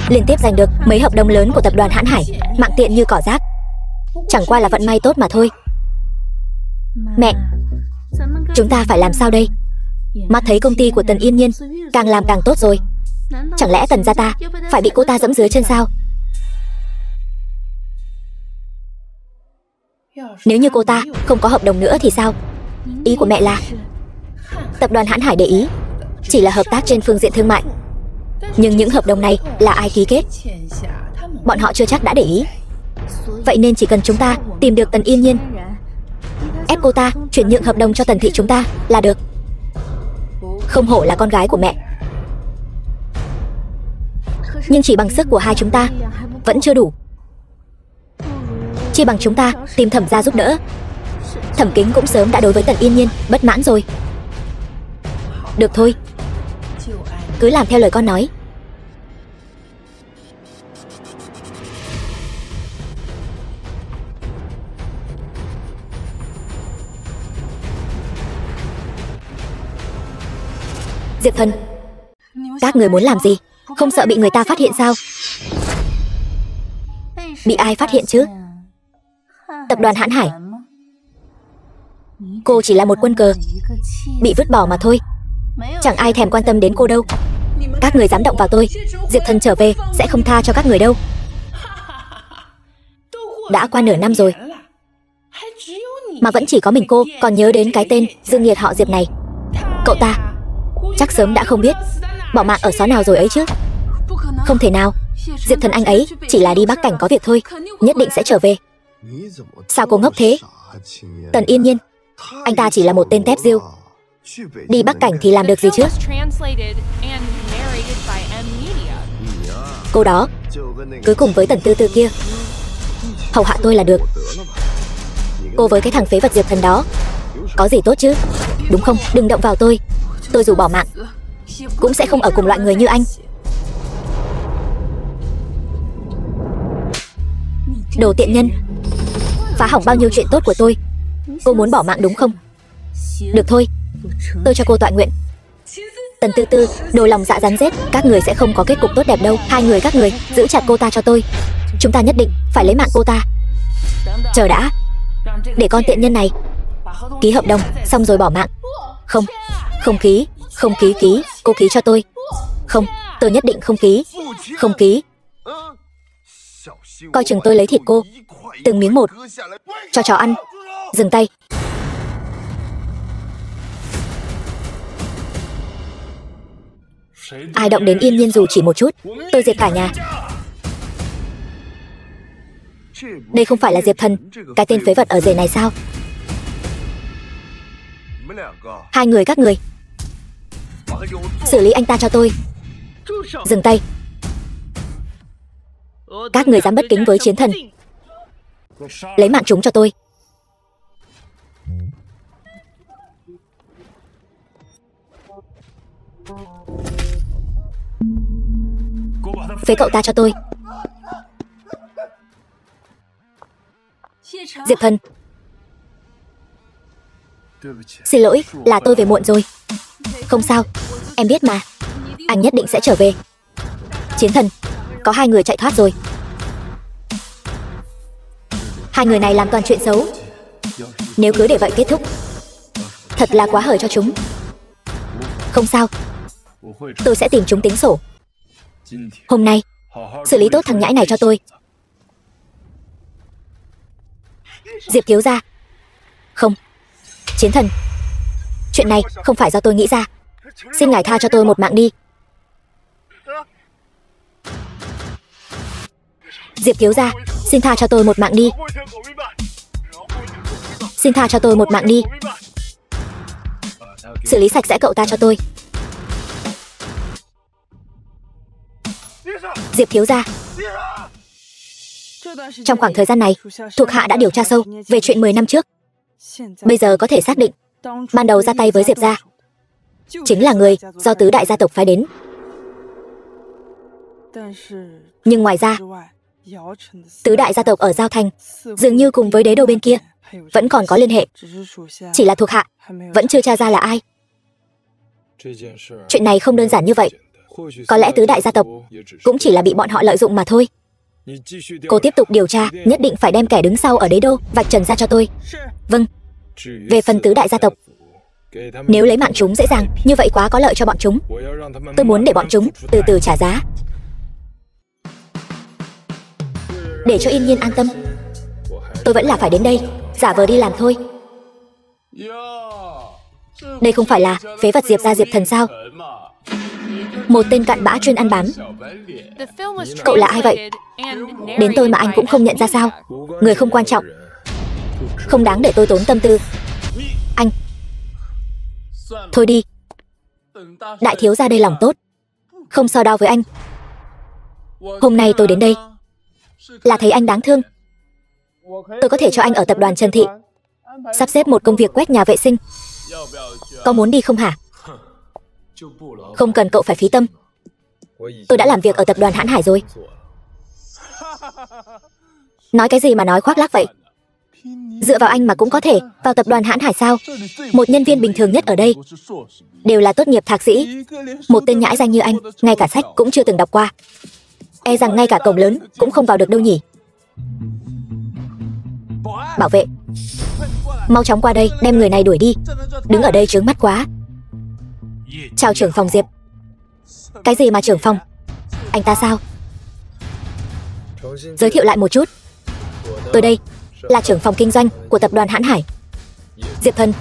liên tiếp giành được mấy hợp đồng lớn của tập đoàn Hãn Hải, mạng tiện như cỏ rác. Chẳng qua là vận may tốt mà thôi. Mẹ, chúng ta phải làm sao đây? Mắt thấy công ty của Tần Yên Nhiên càng làm càng tốt rồi, chẳng lẽ Tần gia ta phải bị cô ta giẫm dưới chân sao? Nếu như cô ta không có hợp đồng nữa thì sao? Ý của mẹ là tập đoàn Hãn Hải để ý chỉ là hợp tác trên phương diện thương mại, nhưng những hợp đồng này là ai ký kết, bọn họ chưa chắc đã để ý. Vậy nên chỉ cần chúng ta tìm được Tần Yên Nhiên, ép cô ta chuyển nhượng hợp đồng cho Tần thị chúng ta là được. Không hổ là con gái của mẹ. Nhưng chỉ bằng sức của hai chúng ta vẫn chưa đủ. Chỉ bằng chúng ta tìm Thẩm gia giúp đỡ. Thẩm Kính cũng sớm đã đối với Tần Yên Nhiên bất mãn rồi. Được thôi, cứ làm theo lời con nói. Diệp Thần, các người muốn làm gì? Không sợ bị người ta phát hiện sao? Bị ai phát hiện chứ? Tập đoàn Hãn Hải. Cô chỉ là một quân cờ bị vứt bỏ mà thôi, chẳng ai thèm quan tâm đến cô đâu. Các người dám động vào tôi, Diệp Thần trở về sẽ không tha cho các người đâu. Đã qua nửa năm rồi mà vẫn chỉ có mình cô còn nhớ đến cái tên dương nghiệt họ Diệp này. Cậu ta chắc sớm đã không biết bỏ mạng ở xó nào rồi ấy chứ. Không thể nào, Diệp Thần anh ấy chỉ là đi Bắc Cảnh có việc thôi, nhất định sẽ trở về. Sao cô ngốc thế? Tần Yên Nhiên, anh ta chỉ là một tên tép diêu, đi Bắc Cảnh thì làm được gì chứ? Cô đó cứ cùng với Tần Tư Tư kia hầu hạ tôi là được. Cô với cái thằng phế vật Diệp Thần đó có gì tốt chứ? Đúng không? Đừng động vào tôi dù bỏ mạng cũng sẽ không ở cùng loại người như anh. Đồ tiện nhân, phá hỏng bao nhiêu chuyện tốt của tôi. Cô muốn bỏ mạng đúng không? Được thôi, tôi cho cô tọa nguyện. Tần Tư Tư, đồ lòng dạ rắn rết, các người sẽ không có kết cục tốt đẹp đâu. Hai người các người giữ chặt cô ta cho tôi. Chúng ta nhất định phải lấy mạng cô ta. Chờ đã, để con tiện nhân này ký hợp đồng xong rồi bỏ mạng. Không, không ký, không ký. Cô ký cho tôi. Không, tôi nhất định không ký. Không ký. Coi chừng tôi lấy thịt cô từng miếng một cho chó ăn. Dừng tay. Ai động đến Yên Nhiên dù chỉ một chút, tôi diệt cả nhà. Đây không phải là Diệp Thần, cái tên phế vật ở rể này sao? Hai người các người xử lý anh ta cho tôi. Dừng tay. Các người dám bất kính với chiến thần, lấy mạng chúng cho tôi. Phế cậu ta cho tôi. Diệp Thần, xin lỗi, là tôi về muộn rồi. Không sao, em biết mà, anh nhất định sẽ trở về. Chiến thần, có hai người chạy thoát rồi. Hai người này làm toàn chuyện xấu. Nếu cứ để vậy kết thúc, thật là quá hời cho chúng. Không sao, tôi sẽ tìm chúng tính sổ. Hôm nay, xử lý tốt thằng nhãi này cho tôi. Diệp thiếu gia. Không, chiến thần, chuyện này không phải do tôi nghĩ ra. Xin ngài tha cho tôi một mạng đi. Diệp thiếu gia, xin tha cho tôi một mạng đi. Xin tha cho tôi một mạng đi. Xử lý sạch sẽ cậu ta cho tôi. Diệp thiếu gia. Trong khoảng thời gian này, thuộc hạ đã điều tra sâu về chuyện 10 năm trước. Bây giờ có thể xác định, ban đầu ra tay với Diệp gia chính là người do tứ đại gia tộc phái đến. Nhưng ngoài ra, tứ đại gia tộc ở Giao Thành dường như cùng với đế đô bên kia vẫn còn có liên hệ. Chỉ là thuộc hạ vẫn chưa tra ra là ai. Chuyện này không đơn giản như vậy. Có lẽ tứ đại gia tộc cũng chỉ là bị bọn họ lợi dụng mà thôi. Cô tiếp tục điều tra, nhất định phải đem kẻ đứng sau ở đế đô vạch trần ra cho tôi. Vâng. Về phần tứ đại gia tộc, nếu lấy mạng chúng dễ dàng, như vậy quá có lợi cho bọn chúng. Tôi muốn để bọn chúng từ từ trả giá. Để cho Yên Nhiên an tâm, tôi vẫn là phải đến đây, giả vờ đi làm thôi. Đây không phải là phế vật Diệp gia Diệp Thần sao? Một tên cặn bã chuyên ăn bám. Cậu là ai vậy? Đến tôi mà anh cũng không nhận ra sao? Người không quan trọng, không đáng để tôi tốn tâm tư. Anh, thôi đi. Đại thiếu gia đây lòng tốt, không so đo với anh. Hôm nay tôi đến đây là thấy anh đáng thương. Tôi có thể cho anh ở tập đoàn Trần Thị sắp xếp một công việc quét nhà vệ sinh. Có muốn đi không hả? Không cần cậu phải phí tâm. Tôi đã làm việc ở tập đoàn Hãn Hải rồi. Nói cái gì mà nói khoác lác vậy? Dựa vào anh mà cũng có thể vào tập đoàn Hãn Hải sao? Một nhân viên bình thường nhất ở đây đều là tốt nghiệp thạc sĩ. Một tên nhãi danh như anh, ngay cả sách cũng chưa từng đọc qua. E rằng ngay cả cổng lớn cũng không vào được đâu nhỉ. Bảo vệ, mau chóng qua đây, đem người này đuổi đi. Đứng ở đây chướng mắt quá. Chào trưởng phòng Diệp. Cái gì mà trưởng phòng? Anh ta sao? Giới thiệu lại một chút. Tôi đây là trưởng phòng kinh doanh của tập đoàn Hãn Hải, Diệp Thần.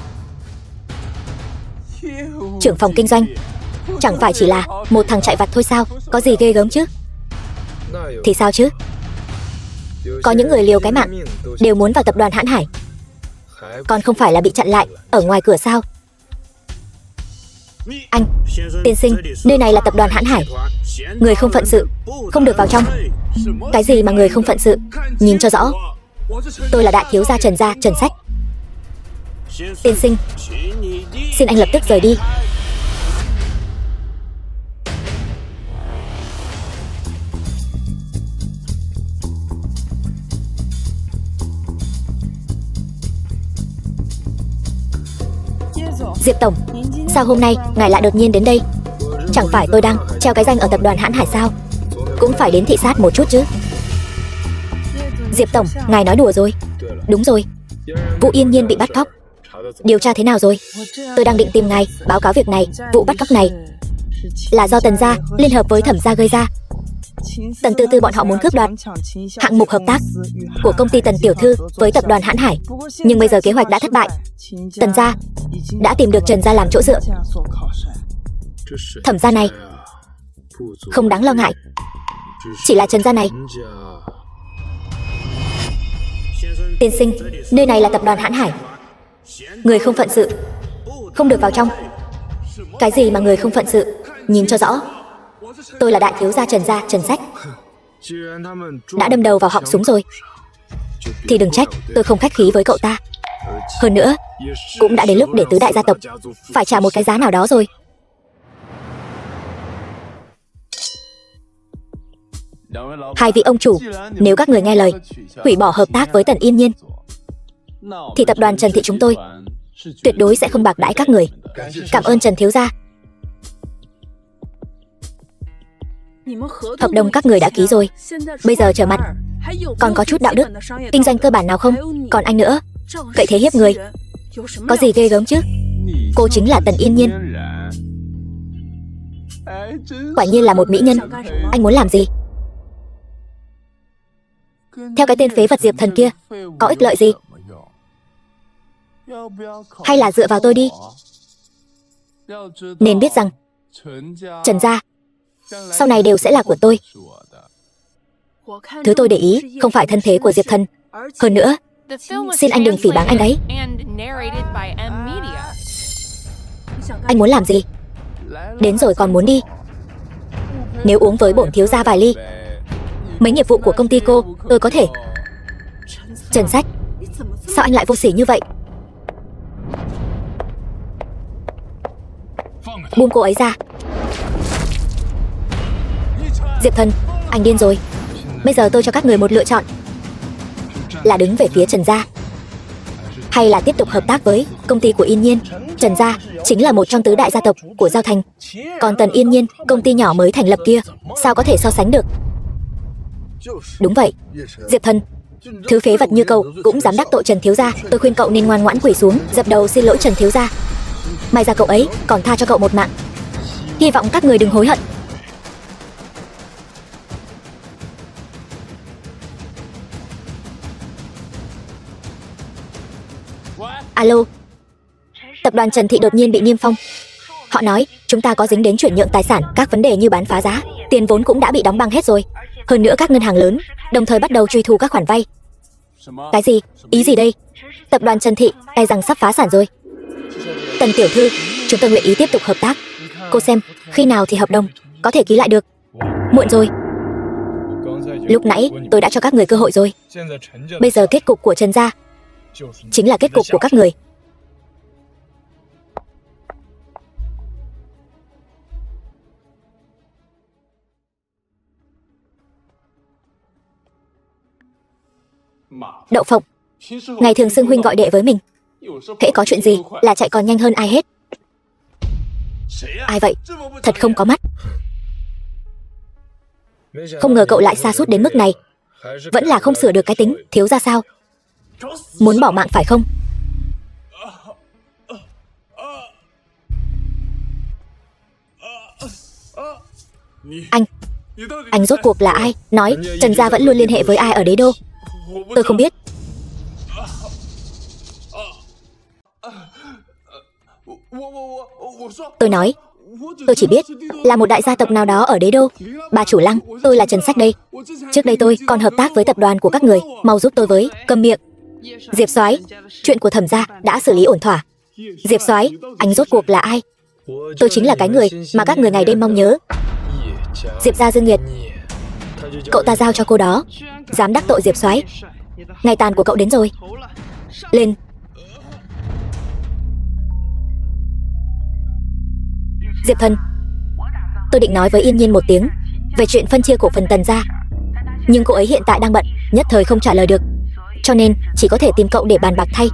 Trưởng phòng kinh doanh chẳng phải chỉ là một thằng chạy vặt thôi sao? Có gì ghê gớm chứ? Thì sao chứ? Có những người liều cái mạng đều muốn vào tập đoàn Hãn Hải, còn không phải là bị chặn lại ở ngoài cửa sao? Anh, tiên sinh, nơi này là tập đoàn Hãn Hải. Người không phận sự không được vào trong. Cái gì mà người không phận sự? Nhìn cho rõ. Tôi là đại thiếu gia Trần gia Trần Sách. Tiên sinh, xin anh lập tức rời đi. Diệp tổng, sao hôm nay ngài lại đột nhiên đến đây? Chẳng phải tôi đang treo cái danh ở tập đoàn Hãn Hải sao? Cũng phải đến thị sát một chút chứ. Diệp tổng, ngài nói đùa rồi. Đúng rồi, vụ Yên Nhiên bị bắt cóc, điều tra thế nào rồi? Tôi đang định tìm ngài báo cáo việc này. Vụ bắt cóc này là do Tần gia liên hợp với Thẩm gia gây ra. Tần Tư Tư bọn họ muốn cướp đoạt hạng mục hợp tác của công ty Tần tiểu thư với tập đoàn Hãn Hải, nhưng bây giờ kế hoạch đã thất bại. Tần gia đã tìm được Trần gia làm chỗ dựa. Thẩm gia này không đáng lo ngại, chỉ là Trần gia này. Tiên sinh, nơi này là tập đoàn Hãn Hải. Người không phận sự không được vào trong. Cái gì mà người không phận sự? Nhìn cho rõ. Tôi là đại thiếu gia Trần gia Trần Sách. Đã đâm đầu vào họng súng rồi thì đừng trách tôi không khách khí với cậu ta. Hơn nữa, cũng đã đến lúc để tứ đại gia tộc phải trả một cái giá nào đó rồi. Hai vị ông chủ, nếu các người nghe lời hủy bỏ hợp tác với Tần Yên Nhiên thì tập đoàn Trần Thị chúng tôi tuyệt đối sẽ không bạc đãi các người. Cảm ơn Trần thiếu gia. Hợp đồng các người đã ký rồi, bây giờ trở mặt còn có chút đạo đức kinh doanh cơ bản nào không? Còn anh nữa, cậy thế hiếp người, có gì ghê gớm chứ? Cô chính là Tần Yên Nhiên. Quả nhiên là một mỹ nhân. Anh muốn làm gì? Theo cái tên phế vật Diệp Thần kia, có ích lợi gì? Hay là dựa vào tôi đi? Nên biết rằng Trần gia sau này đều sẽ là của tôi. Thứ tôi để ý không phải thân thế của Diệp Thần. Hơn nữa, xin anh đừng phỉ báng anh ấy. Anh muốn làm gì? Đến rồi còn muốn đi? Nếu uống với bổn thiếu gia vài ly Mấy nghiệp vụ của công ty cô, tôi có thể. Trần Sách, sao anh lại vô sỉ như vậy? Buông cô ấy ra. Diệp Thần, anh điên rồi. Bây giờ tôi cho các người một lựa chọn, là đứng về phía Trần gia, hay là tiếp tục hợp tác với công ty của Yên Nhiên. Trần gia chính là một trong tứ đại gia tộc của Giao Thành, còn Tần Yên Nhiên, công ty nhỏ mới thành lập kia, sao có thể so sánh được? Đúng vậy, Diệp Thần, thứ phế vật như cậu cũng dám đắc tội Trần thiếu gia. Tôi khuyên cậu nên ngoan ngoãn quỳ xuống, dập đầu xin lỗi Trần thiếu gia. May ra cậu ấy còn tha cho cậu một mạng. Hy vọng các người đừng hối hận. Alo, tập đoàn Trần Thị đột nhiên bị niêm phong. Họ nói chúng ta có dính đến chuyển nhượng tài sản, các vấn đề như bán phá giá, tiền vốn cũng đã bị đóng băng hết rồi. Hơn nữa các ngân hàng lớn đồng thời bắt đầu truy thu các khoản vay. Cái gì? Ý gì đây? Tập đoàn Trần Thị e rằng sắp phá sản rồi. Tần tiểu thư, chúng tôi nguyện ý tiếp tục hợp tác. Cô xem, khi nào thì hợp đồng có thể ký lại được? Muộn rồi. Lúc nãy tôi đã cho các người cơ hội rồi. Bây giờ kết cục của Trần gia chính là kết cục của các người. Đậu Phộng, ngày thường xưng huynh gọi đệ với mình, hễ có chuyện gì là chạy còn nhanh hơn ai hết. Ai vậy? Thật không có mắt. Không ngờ cậu lại sa sút đến mức này. Vẫn là không sửa được cái tính thiếu ra sao? Muốn bỏ mạng phải không? Anh rốt cuộc là ai? Nói Trần gia vẫn luôn liên hệ với ai ở đế đô? Tôi không biết. Tôi nói, tôi chỉ biết là một đại gia tộc nào đó ở đế đô. Bà chủ Lăng, tôi là Trần Sách đây. Trước đây tôi còn hợp tác với tập đoàn của các người, mau giúp tôi với. Câm miệng. Diệp soái, chuyện của Thẩm gia đã xử lý ổn thỏa. Diệp soái, anh rốt cuộc là ai? Tôi chính là cái người mà các người ngày đêm mong nhớ. Diệp gia Dương Nghiệt, cậu ta giao cho cô đó, dám đắc tội Diệp soái. Ngày tàn của cậu đến rồi. Lên. Diệp Thần, tôi định nói với Yên Nhiên một tiếng về chuyện phân chia cổ phần Tần gia, nhưng cô ấy hiện tại đang bận, nhất thời không trả lời được, cho nên chỉ có thể tìm cậu để bàn bạc thay.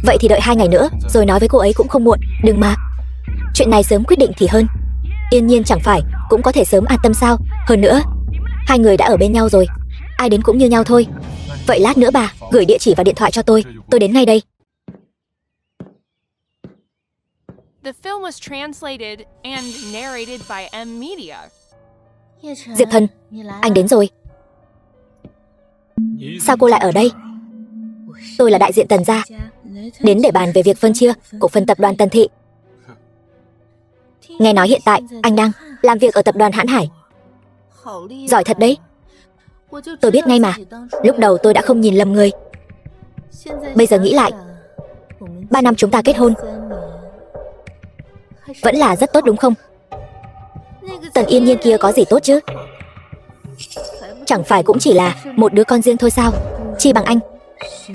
Vậy thì đợi 2 ngày nữa rồi nói với cô ấy cũng không muộn. Đừng mà, chuyện này sớm quyết định thì hơn. Yên Nhiên chẳng phải cũng có thể sớm an tâm sao? Hơn nữa, hai người đã ở bên nhau rồi, ai đến cũng như nhau thôi. Vậy lát nữa bà gửi địa chỉ và điện thoại cho tôi đến ngay đây.
The film was translated and narrated by M Media.
Diệp Thần, anh đến rồi. Sao cô lại ở đây? Tôi là đại diện Tần gia, đến để bàn về việc phân chia cổ phần tập đoàn Tần Thị. Nghe nói hiện tại anh đang làm việc ở tập đoàn Hãn Hải. Giỏi thật đấy. Tôi biết ngay mà, lúc đầu tôi đã không nhìn lầm người. Bây giờ nghĩ lại, 3 năm chúng ta kết hôn vẫn là rất tốt đúng không? Tần Yên Nhiên kia có gì tốt chứ? Chẳng phải cũng chỉ là một đứa con riêng thôi sao? Chi bằng anh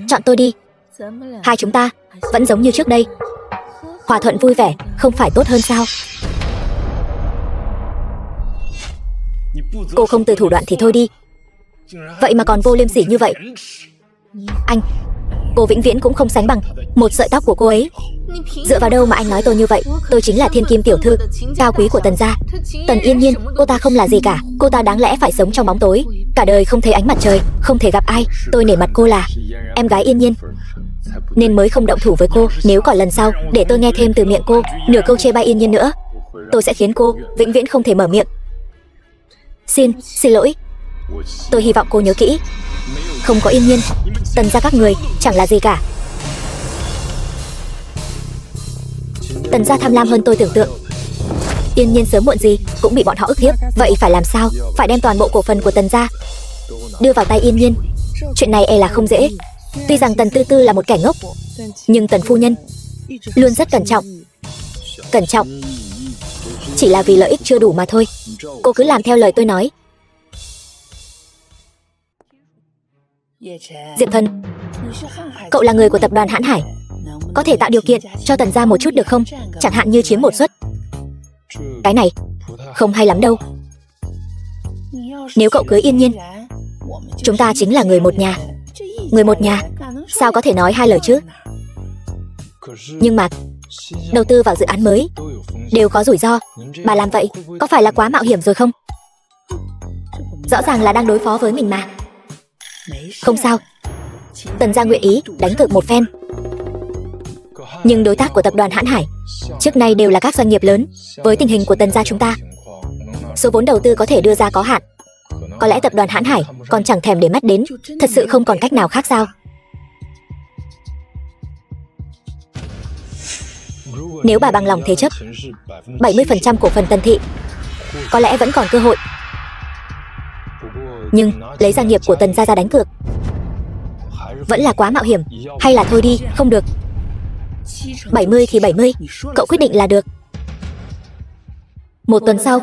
chọn tôi đi. Hai chúng ta vẫn giống như trước đây, hòa thuận vui vẻ, không phải tốt hơn sao? Cô không từ thủ đoạn thì thôi đi, vậy mà còn vô liêm sỉ như vậy. Anh, cô vĩnh viễn cũng không sánh bằng một sợi tóc của cô ấy. Dựa vào đâu mà anh nói tôi như vậy? Tôi chính là thiên kim tiểu thư cao quý của Tần gia. Tần Yên Nhiên, cô ta không là gì cả. Cô ta đáng lẽ phải sống trong bóng tối, cả đời không thấy ánh mặt trời, không thể gặp ai. Tôi nể mặt cô là em gái Yên Nhiên, nên mới không động thủ với cô. Nếu còn lần sau để tôi nghe thêm từ miệng cô nửa câu chê bai Yên Nhiên nữa, tôi sẽ khiến cô vĩnh viễn không thể mở miệng. Xin lỗi. Tôi hy vọng cô nhớ kỹ, không có Yên Nhiên, Tần gia các người chẳng là gì cả. Tần gia tham lam hơn tôi tưởng tượng. Yên Nhiên sớm muộn gì cũng bị bọn họ ức hiếp. Vậy phải làm sao? Phải đem toàn bộ cổ phần của Tần gia đưa vào tay Yên Nhiên. Chuyện này e là không dễ. Tuy rằng Tần Tư Tư là một kẻ ngốc, nhưng Tần phu nhân luôn rất cẩn trọng. Chỉ là vì lợi ích chưa đủ mà thôi. Cô cứ làm theo lời tôi nói. Diệp Thần, cậu là người của tập đoàn Hãn Hải, có thể tạo điều kiện cho Tần gia một chút được không? Chẳng hạn như chiếm một suất. Cái này không hay lắm đâu. Nếu cậu cưới Yên Nhiên, chúng ta chính là người một nhà. Người một nhà sao có thể nói hai lời chứ? Nhưng mà đầu tư vào dự án mới đều có rủi ro. Bà làm vậy có phải là quá mạo hiểm rồi không? Rõ ràng là đang đối phó với mình mà. Không sao, Tần gia nguyện ý đánh cược một phen. Nhưng đối tác của tập đoàn Hãn Hải trước nay đều là các doanh nghiệp lớn. Với tình hình của Tần gia chúng ta, số vốn đầu tư có thể đưa ra có hạn. Có lẽ tập đoàn Hãn Hải còn chẳng thèm để mắt đến. Thật sự không còn cách nào khác sao? Nếu bà bằng lòng thế chấp 70% cổ phần Tần thị, có lẽ vẫn còn cơ hội. Nhưng lấy gia nghiệp của Tần gia ra đánh cược vẫn là quá mạo hiểm. Hay là thôi đi, không được. 70 thì 70, cậu quyết định là được. Một tuần sau,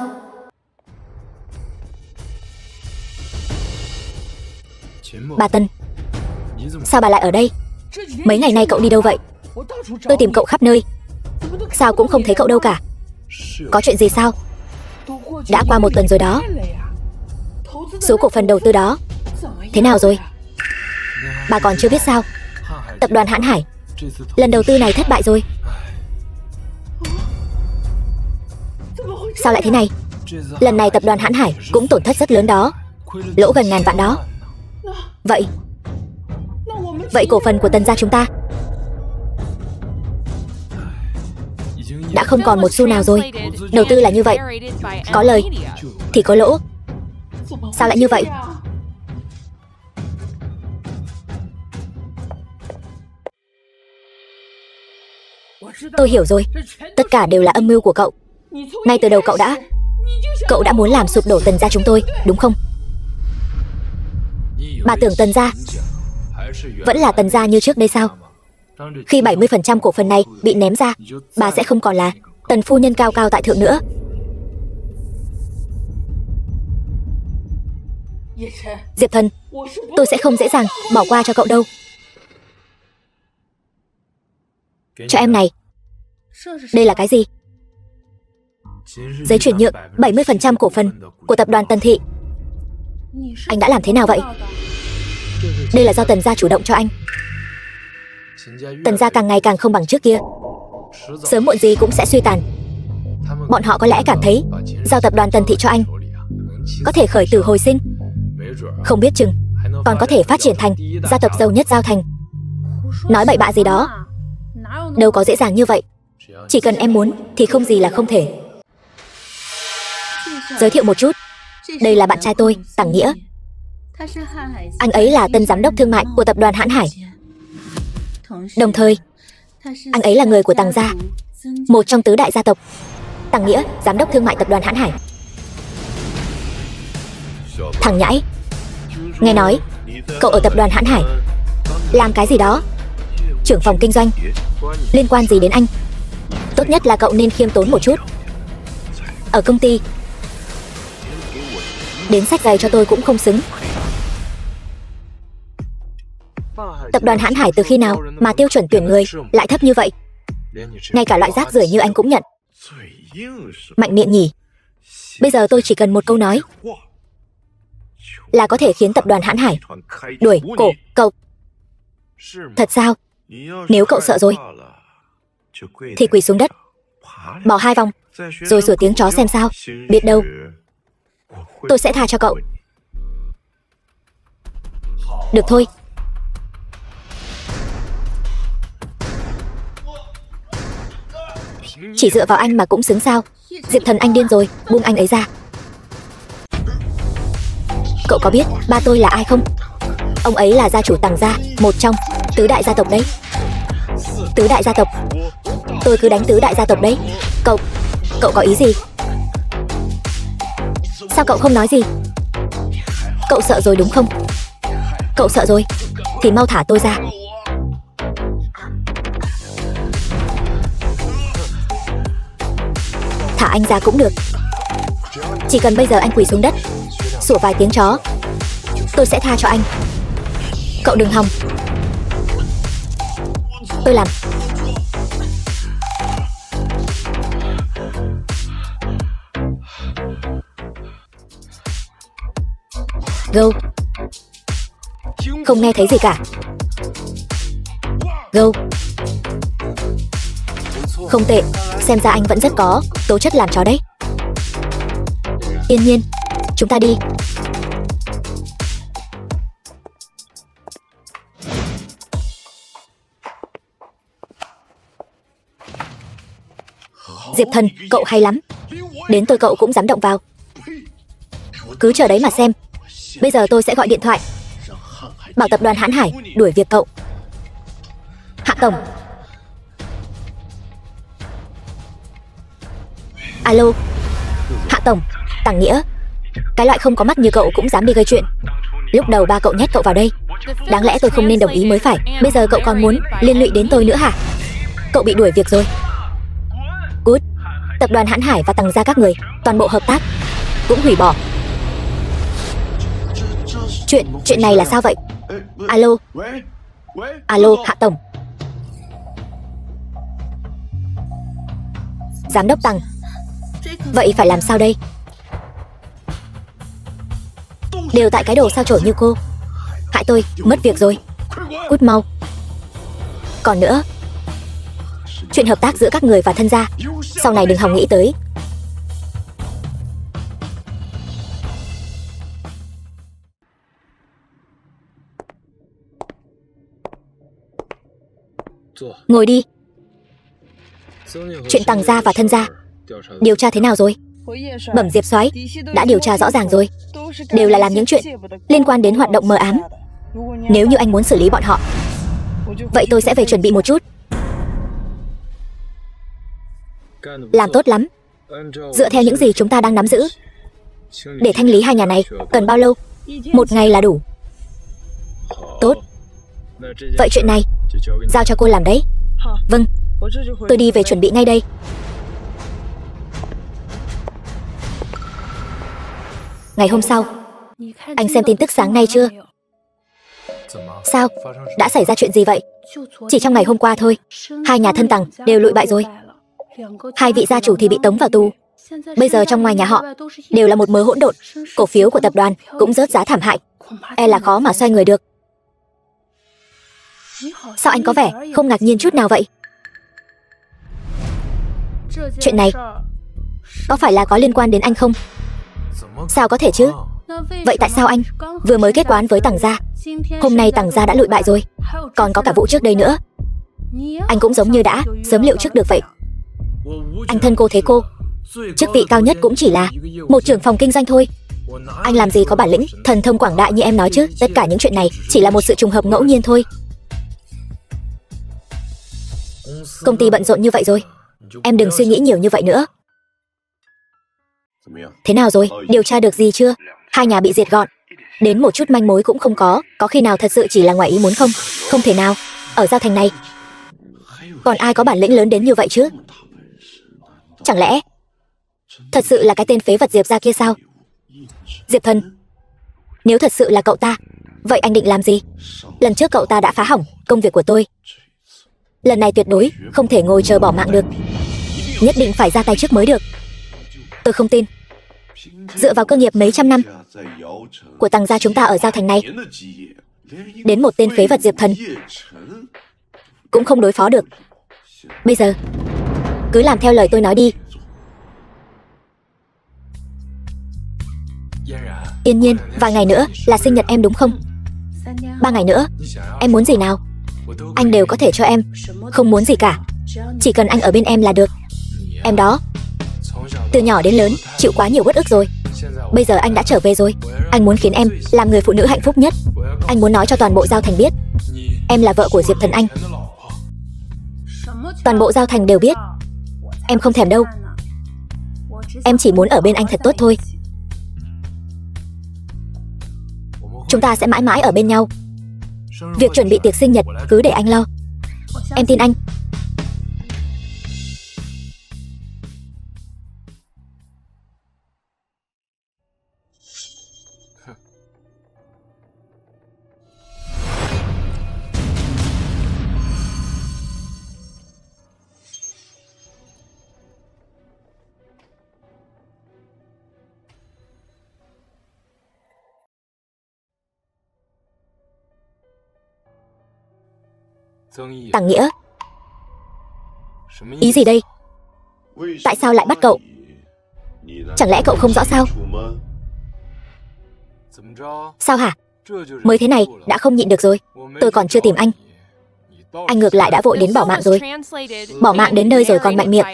bà Tần, sao bà lại ở đây? Mấy ngày nay cậu đi đâu vậy? Tôi tìm cậu khắp nơi, sao cũng không thấy cậu đâu cả. Có chuyện gì sao? Đã qua một tuần rồi đó. Số cổ phần đầu tư đó thế nào rồi? Bà còn chưa biết sao? Tập đoàn Hãn Hải lần đầu tư này thất bại rồi. Sao lại thế này? Lần này tập đoàn Hãn Hải cũng tổn thất rất lớn đó, lỗ gần ngàn vạn đó. Vậy cổ phần của Tần gia chúng ta đã không còn một xu nào rồi. Đầu tư là như vậy, có lời thì có lỗ. Sao lại như vậy? Tôi hiểu rồi, tất cả đều là âm mưu của cậu. Ngay từ đầu cậu đã muốn làm sụp đổ Tần gia chúng tôi, đúng không? Bà tưởng Tần gia vẫn là Tần gia như trước đây sao? Khi 70% cổ phần này bị ném ra, bà sẽ không còn là Tần phu nhân cao cao tại thượng nữa. Diệp Thần, tôi sẽ không dễ dàng bỏ qua cho cậu đâu. Cho em này. Đây là cái gì? Giấy chuyển nhượng 70% cổ phần của tập đoàn Tần thị. Anh đã làm thế nào vậy? Đây là do Tần gia chủ động cho anh. Tần gia càng ngày càng không bằng trước kia, sớm muộn gì cũng sẽ suy tàn. Bọn họ có lẽ cảm thấy giao tập đoàn Tần thị cho anh có thể khởi tử hồi sinh, không biết chừng còn có thể phát triển thành gia tộc giàu nhất Giao Thành. Nói bậy bạ gì đó, đâu có dễ dàng như vậy. Chỉ cần em muốn thì không gì là không thể. Giới thiệu một chút, đây là bạn trai tôi, Tằng Nghĩa. Anh ấy là tân giám đốc thương mại của tập đoàn Hãn Hải. Đồng thời, anh ấy là người của Tằng gia, một trong tứ đại gia tộc. Tằng Nghĩa, giám đốc thương mại tập đoàn Hãn Hải. Thằng nhãi, nghe nói cậu ở tập đoàn Hãn Hải làm cái gì đó, trưởng phòng kinh doanh, liên quan gì đến anh? Tốt nhất là cậu nên khiêm tốn một chút. Ở công ty đến xách giày cho tôi cũng không xứng. Tập đoàn Hãn Hải từ khi nào mà tiêu chuẩn tuyển người lại thấp như vậy? Ngay cả loại rác rưởi như anh cũng nhận. Mạnh miệng nhỉ. Bây giờ tôi chỉ cần một câu nói là có thể khiến tập đoàn Hãn Hải đuổi cổ cậu. Thật sao? Nếu cậu sợ rồi thì quỳ xuống đất, bỏ 2 vòng, rồi sủa tiếng chó xem sao. Biết đâu tôi sẽ tha cho cậu. Được thôi. Chỉ dựa vào anh mà cũng xứng sao? Diệp Thần, anh điên rồi, buông anh ấy ra. Cậu có biết ba tôi là ai không? Ông ấy là gia chủ Tằng gia, một trong tứ đại gia tộc đấy. Tứ đại gia tộc? Tôi cứ đánh tứ đại gia tộc đấy. Cậu có ý gì? Sao cậu không nói gì? Cậu sợ rồi đúng không? Cậu sợ rồi thì mau thả tôi ra. Thả anh ra cũng được. Chỉ cần bây giờ anh quỳ xuống đất, sủa vài tiếng chó, tôi sẽ tha cho anh. Cậu đừng hòng. Tôi làm. Go. Không nghe thấy gì cả. Go. Không tệ, xem ra anh vẫn rất có tố chất làm chó đấy. Yên Nhiên, chúng ta đi. Diệp Thần, cậu hay lắm. Đến tôi cậu cũng dám động vào. Cứ chờ đấy mà xem. Bây giờ tôi sẽ gọi điện thoại bảo tập đoàn Hãn Hải đuổi việc cậu. Hạ tổng. Alo. Hạ tổng, Tằng Nghĩa. Cái loại không có mắt như cậu cũng dám đi gây chuyện. Lúc đầu ba cậu nhét cậu vào đây. Đáng lẽ tôi không nên đồng ý mới phải. Bây giờ cậu còn muốn liên lụy đến tôi nữa hả? Cậu bị đuổi việc rồi. Cút. Tập đoàn Hãn Hải và Tằng gia các người, toàn bộ hợp tác cũng hủy bỏ. Chuyện này là sao vậy? Alo. Alo, Hạ tổng. Giám đốc Tằng. Vậy phải làm sao đây? Đều tại cái đồ sao chổi như cô. Hại tôi, mất việc rồi. Cút mau. Còn nữa, chuyện hợp tác giữa các người và thân gia, sau này đừng hòng nghĩ tới. Ngồi đi. Chuyện Tằng gia và thân gia điều tra thế nào rồi? Bẩm Diệp soái, đã điều tra rõ ràng rồi. Đều là làm những chuyện liên quan đến hoạt động mờ ám. Nếu như anh muốn xử lý bọn họ, vậy tôi sẽ về chuẩn bị một chút. Làm tốt lắm. Dựa theo những gì chúng ta đang nắm giữ, để thanh lý hai nhà này cần bao lâu? Một ngày là đủ. Tốt. Vậy chuyện này giao cho cô làm đấy. Vâng, tôi đi về chuẩn bị ngay đây. Ngày hôm sau, anh xem tin tức sáng nay chưa? Sao? Đã xảy ra chuyện gì vậy? Chỉ trong ngày hôm qua thôi, hai nhà thân Tằng đều lụi bại rồi. Hai vị gia chủ thì bị tống vào tù. Bây giờ trong ngoài nhà họ đều là một mớ hỗn độn. Cổ phiếu của tập đoàn cũng rớt giá thảm hại. E là khó mà xoay người được. Sao anh có vẻ không ngạc nhiên chút nào vậy? Chuyện này có phải là có liên quan đến anh không? Sao có thể chứ? Vậy tại sao anh vừa mới kết quán với Tằng gia, hôm nay Tằng gia đã lụi bại rồi? Còn có cả vụ trước đây nữa. Anh cũng giống như đã sớm liệu trước được vậy. Anh thân cô thế cô, chức vị cao nhất cũng chỉ là một trưởng phòng kinh doanh thôi. Anh làm gì có bản lĩnh thần thông quảng đại như em nói chứ? Tất cả những chuyện này chỉ là một sự trùng hợp ngẫu nhiên thôi. Công ty bận rộn như vậy rồi, em đừng suy nghĩ nhiều như vậy nữa. Thế nào rồi? Điều tra được gì chưa? Hai nhà bị diệt gọn, đến một chút manh mối cũng không có. Có khi nào thật sự chỉ là ngoài ý muốn không? Không thể nào. Ở Giao Thành này còn ai có bản lĩnh lớn đến như vậy chứ? Chẳng lẽ thật sự là cái tên phế vật Diệp gia kia sao? Diệp Thần, nếu thật sự là cậu ta, vậy anh định làm gì? Lần trước cậu ta đã phá hỏng công việc của tôi. Lần này tuyệt đối không thể ngồi chờ bỏ mạng được. Nhất định phải ra tay trước mới được. Tôi không tin. Dựa vào cơ nghiệp mấy trăm năm của Tằng gia chúng ta ở Giao Thành này, đến một tên phế vật Diệp Thần cũng không đối phó được. Bây giờ cứ làm theo lời tôi nói đi. Yên Nhiên, vài ngày nữa là sinh nhật em đúng không? 3 ngày nữa, em muốn gì nào anh đều có thể cho em. Không muốn gì cả, chỉ cần anh ở bên em là được. Em đó, từ nhỏ đến lớn chịu quá nhiều uất ức rồi. Bây giờ anh đã trở về rồi. Anh muốn khiến em làm người phụ nữ hạnh phúc nhất. Anh muốn nói cho toàn bộ Giao Thành biết em là vợ của Diệp Thần anh. Toàn bộ Giao Thành đều biết. Em không thèm đâu. Em chỉ muốn ở bên anh thật tốt thôi. Chúng ta sẽ mãi mãi ở bên nhau. Việc chuẩn bị tiệc sinh nhật cứ để anh lo. Em tin anh. Tàng Nghĩa, ý gì đây? Tại sao lại bắt cậu? Chẳng lẽ cậu không rõ sao? Sao hả? Mới thế này đã không nhịn được rồi. Tôi còn chưa tìm anh. Anh ngược lại đã vội đến bỏ mạng rồi. Bỏ mạng đến nơi rồi còn mạnh miệng.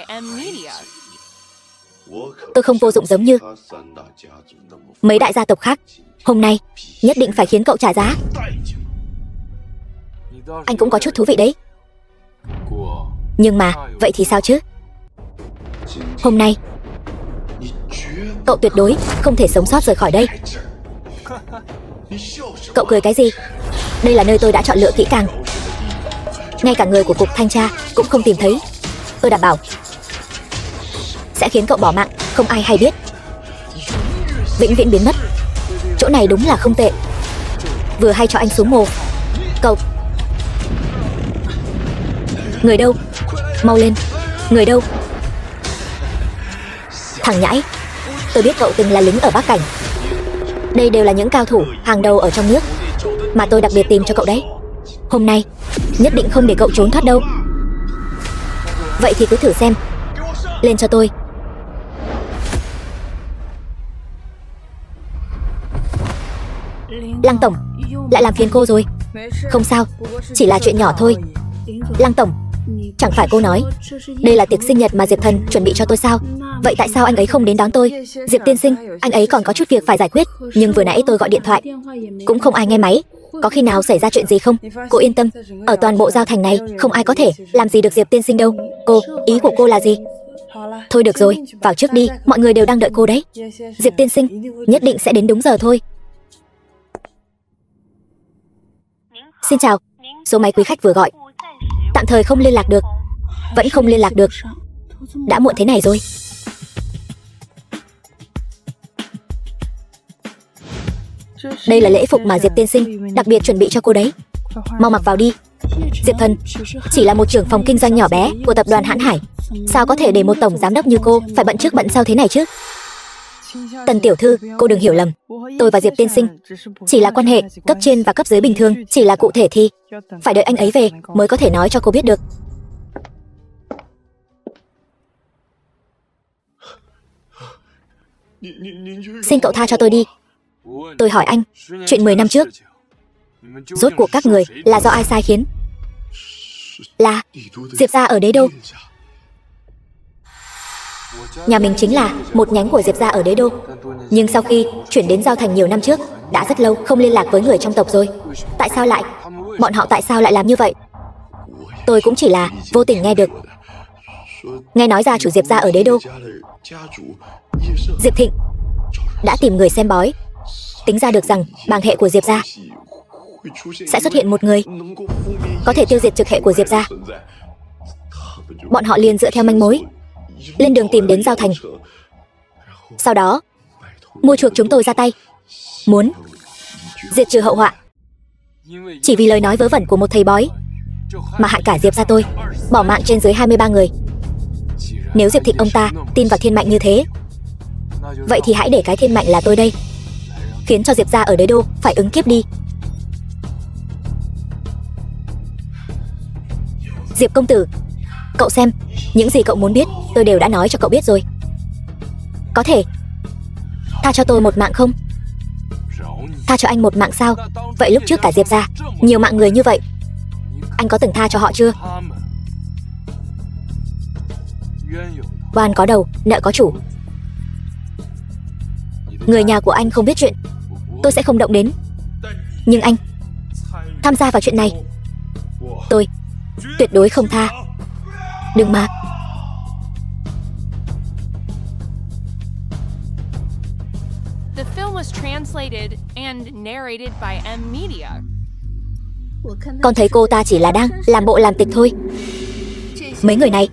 Tôi không vô dụng giống như mấy đại gia tộc khác. Hôm nay nhất định phải khiến cậu trả giá. Anh cũng có chút thú vị đấy. Nhưng mà vậy thì sao chứ? Hôm nay cậu tuyệt đối không thể sống sót rời khỏi đây. Cậu cười cái gì? Đây là nơi tôi đã chọn lựa kỹ càng. Ngay cả người của cục thanh tra cũng không tìm thấy. Tôi đảm bảo sẽ khiến cậu bỏ mạng, không ai hay biết. Vĩnh viễn biến mất. Chỗ này đúng là không tệ. Vừa hay cho anh xuống mồ. Cậu. Người đâu? Mau lên. Người đâu? Thằng nhãi. Tôi biết cậu từng là lính ở Bắc Cảnh. Đây đều là những cao thủ hàng đầu ở trong nước mà tôi đặc biệt tìm cho cậu đấy. Hôm nay nhất định không để cậu trốn thoát đâu. Vậy thì cứ thử xem. Lên cho tôi. Lăng tổng, lại làm phiền cô rồi. Không sao, chỉ là chuyện nhỏ thôi. Lăng tổng, chẳng phải cô nói đây là tiệc sinh nhật mà Diệp Thần chuẩn bị cho tôi sao? Vậy tại sao anh ấy không đến đón tôi? Diệp tiên sinh, anh ấy còn có chút việc phải giải quyết. Nhưng vừa nãy tôi gọi điện thoại cũng không ai nghe máy. Có khi nào xảy ra chuyện gì không? Cô yên tâm, ở toàn bộ Giao Thành này không ai có thể làm gì được Diệp tiên sinh đâu. Cô, ý của cô là gì? Thôi được rồi, vào trước đi, mọi người đều đang đợi cô đấy. Diệp tiên sinh, nhất định sẽ đến đúng giờ thôi. Xin chào, số máy quý khách vừa gọi tạm thời không liên lạc được. Vẫn không liên lạc được. Đã muộn thế này rồi. Đây là lễ phục mà Diệp tiên sinh đặc biệt chuẩn bị cho cô đấy. Mau mặc vào đi. Diệp Thần chỉ là một trưởng phòng kinh doanh nhỏ bé của tập đoàn Hãn Hải. Sao có thể để một tổng giám đốc như cô phải bận trước bận sau thế này chứ? Tần tiểu thư, cô đừng hiểu lầm. Tôi và Diệp tiên sinh chỉ là quan hệ cấp trên và cấp dưới bình thường. Chỉ là cụ thể thì phải đợi anh ấy về mới có thể nói cho cô biết được. Xin cậu tha cho tôi đi. Tôi hỏi anh, chuyện 10 năm trước rốt cuộc các người là do ai sai khiến? Là Diệp gia ở Đế Đô. Nhà mình chính là một nhánh của Diệp gia ở Đế Đô. Nhưng sau khi chuyển đến Giao Thành nhiều năm trước, đã rất lâu không liên lạc với người trong tộc rồi. Tại sao lại? Bọn họ tại sao lại làm như vậy? Tôi cũng chỉ là vô tình nghe được. Nghe nói gia chủ Diệp gia ở Đế Đô, Diệp Thịnh, đã tìm người xem bói, tính ra được rằng bàng hệ của Diệp gia sẽ xuất hiện một người có thể tiêu diệt trực hệ của Diệp gia. Bọn họ liền dựa theo manh mối lên đường tìm đến Giao Thành. Sau đó mua chuộc chúng tôi ra tay, muốn diệt trừ hậu họa. Chỉ vì lời nói vớ vẩn của một thầy bói mà hại cả Diệp gia tôi, bỏ mạng trên dưới 23 người. Nếu Diệp Thịnh ông ta tin vào thiên mạnh như thế, vậy thì hãy để cái thiên mạnh là tôi đây, khiến cho Diệp gia ở Đế Đô phải ứng kiếp đi. Diệp công tử, cậu xem, những gì cậu muốn biết tôi đều đã nói cho cậu biết rồi. Có thể tha cho tôi một mạng không? Tha cho anh một mạng sao? Vậy lúc trước cả Diệp gia nhiều mạng người như vậy, anh có từng tha cho họ chưa? Oan có đầu, nợ có chủ. Người nhà của anh không biết chuyện, tôi sẽ không động đến. Nhưng anh tham gia vào chuyện này, tôi tuyệt đối không tha. Đừng mà.
The film was translated and narrated by M Media.
Con thấy cô ta chỉ là đang làm bộ làm tịch thôi. Mấy người này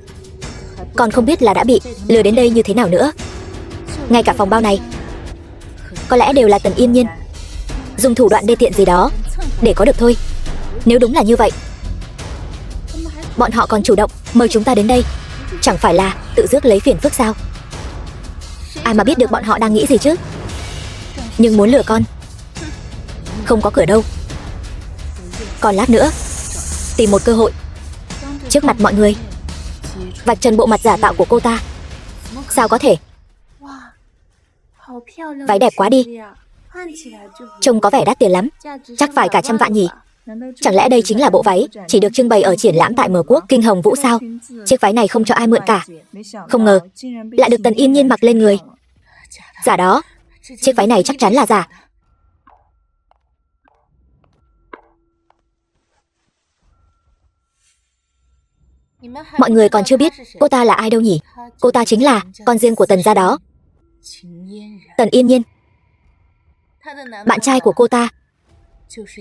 còn không biết là đã bị lừa đến đây như thế nào nữa. Ngay cả phòng bao này có lẽ đều là Tần Yên Nhiên dùng thủ đoạn đê tiện gì đó để có được thôi. Nếu đúng là như vậy, bọn họ còn chủ động mời chúng ta đến đây, chẳng phải là tự rước lấy phiền phức sao? Ai mà biết được bọn họ đang nghĩ gì chứ? Nhưng muốn lừa con không có cửa đâu. Còn lát nữa tìm một cơ hội Trước mặt mọi người vạch trần bộ mặt giả tạo của cô ta. Sao có thể? Váy đẹp quá đi, trông có vẻ đắt tiền lắm, chắc phải cả 100 vạn nhỉ. Chẳng lẽ đây chính là bộ váy chỉ được trưng bày ở triển lãm tại M Quốc Kinh Hồng Vũ sao? Chiếc váy này không cho ai mượn cả. Không ngờ lại được Tần Yên Nhiên mặc lên người. Giả đó, chiếc váy này chắc chắn là giả. Mọi người còn chưa biết cô ta là ai đâu nhỉ? Cô ta chính là con riêng của Tần gia đó, Tần Yên Nhiên. Bạn trai của cô ta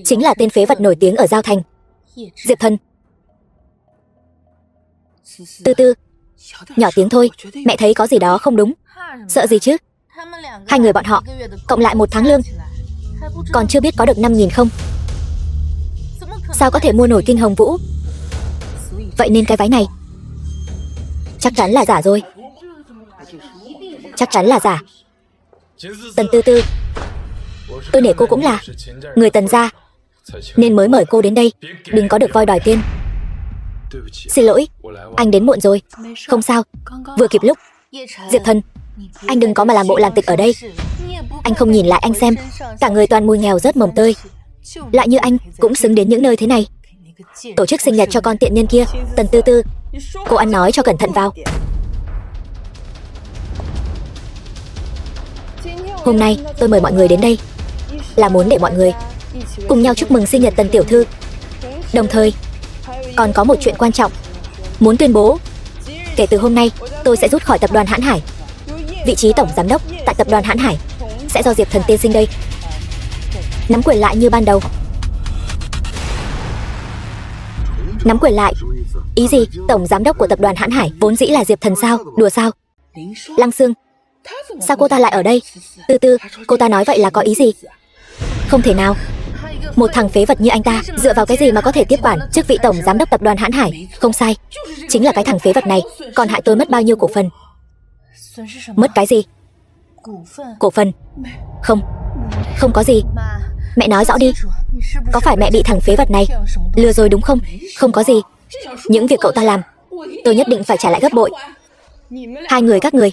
chính là tên phế vật nổi tiếng ở Giao Thành, Diệp Thần. Từ từ, nhỏ tiếng thôi, mẹ thấy có gì đó không đúng. Sợ gì chứ? Hai người bọn họ cộng lại 1 tháng lương còn chưa biết có được 5.000 không. Sao có thể mua nổi Kinh Hồng Vũ? Vậy nên cái váy này chắc chắn là giả rồi. Chắc chắn là giả. Tần Tư Tư, tôi nể cô cũng là người Tần gia nên mới mời cô đến đây, đừng có được voi đòi tiên. Xin lỗi, anh đến muộn rồi. Không sao, vừa kịp lúc. Diệp Thần, anh đừng có mà làm bộ làm tịch ở đây. Anh không nhìn lại anh xem, cả người toàn mùi nghèo rớt mồng tơi. Lại như anh cũng xứng đến những nơi thế này. Tổ chức sinh nhật cho con tiện nhân kia. Tần Tư Tư, cô ăn nói cho cẩn thận vào. Hôm nay tôi mời mọi người đến đây là muốn để mọi người cùng nhau chúc mừng sinh nhật Tần tiểu thư. Đồng thời còn có một chuyện quan trọng muốn tuyên bố. Kể từ hôm nay tôi sẽ rút khỏi tập đoàn Hãn Hải. Vị trí tổng giám đốc tại tập đoàn Hãn Hải sẽ do Diệp Thần tiên sinh đây nắm quyền lại như ban đầu. Nắm quyền lại? Ý gì? Tổng giám đốc của tập đoàn Hãn Hải vốn dĩ là Diệp Thần sao? Đùa sao? Lăng Sương, sao cô ta lại ở đây? Từ từ, cô ta nói vậy là có ý gì? Không thể nào. Một thằng phế vật như anh ta dựa vào cái gì mà có thể tiếp quản chức vị tổng giám đốc tập đoàn Hãn Hải? Không sai, chính là cái thằng phế vật này. Còn hại tôi mất bao nhiêu cổ phần? Mất cái gì? Cổ phần? Không, không có gì. Mẹ nói rõ đi, có phải mẹ bị thằng phế vật này lừa rồi đúng không? Không có gì. Những việc cậu ta làm tôi nhất định phải trả lại gấp bội. Hai người các người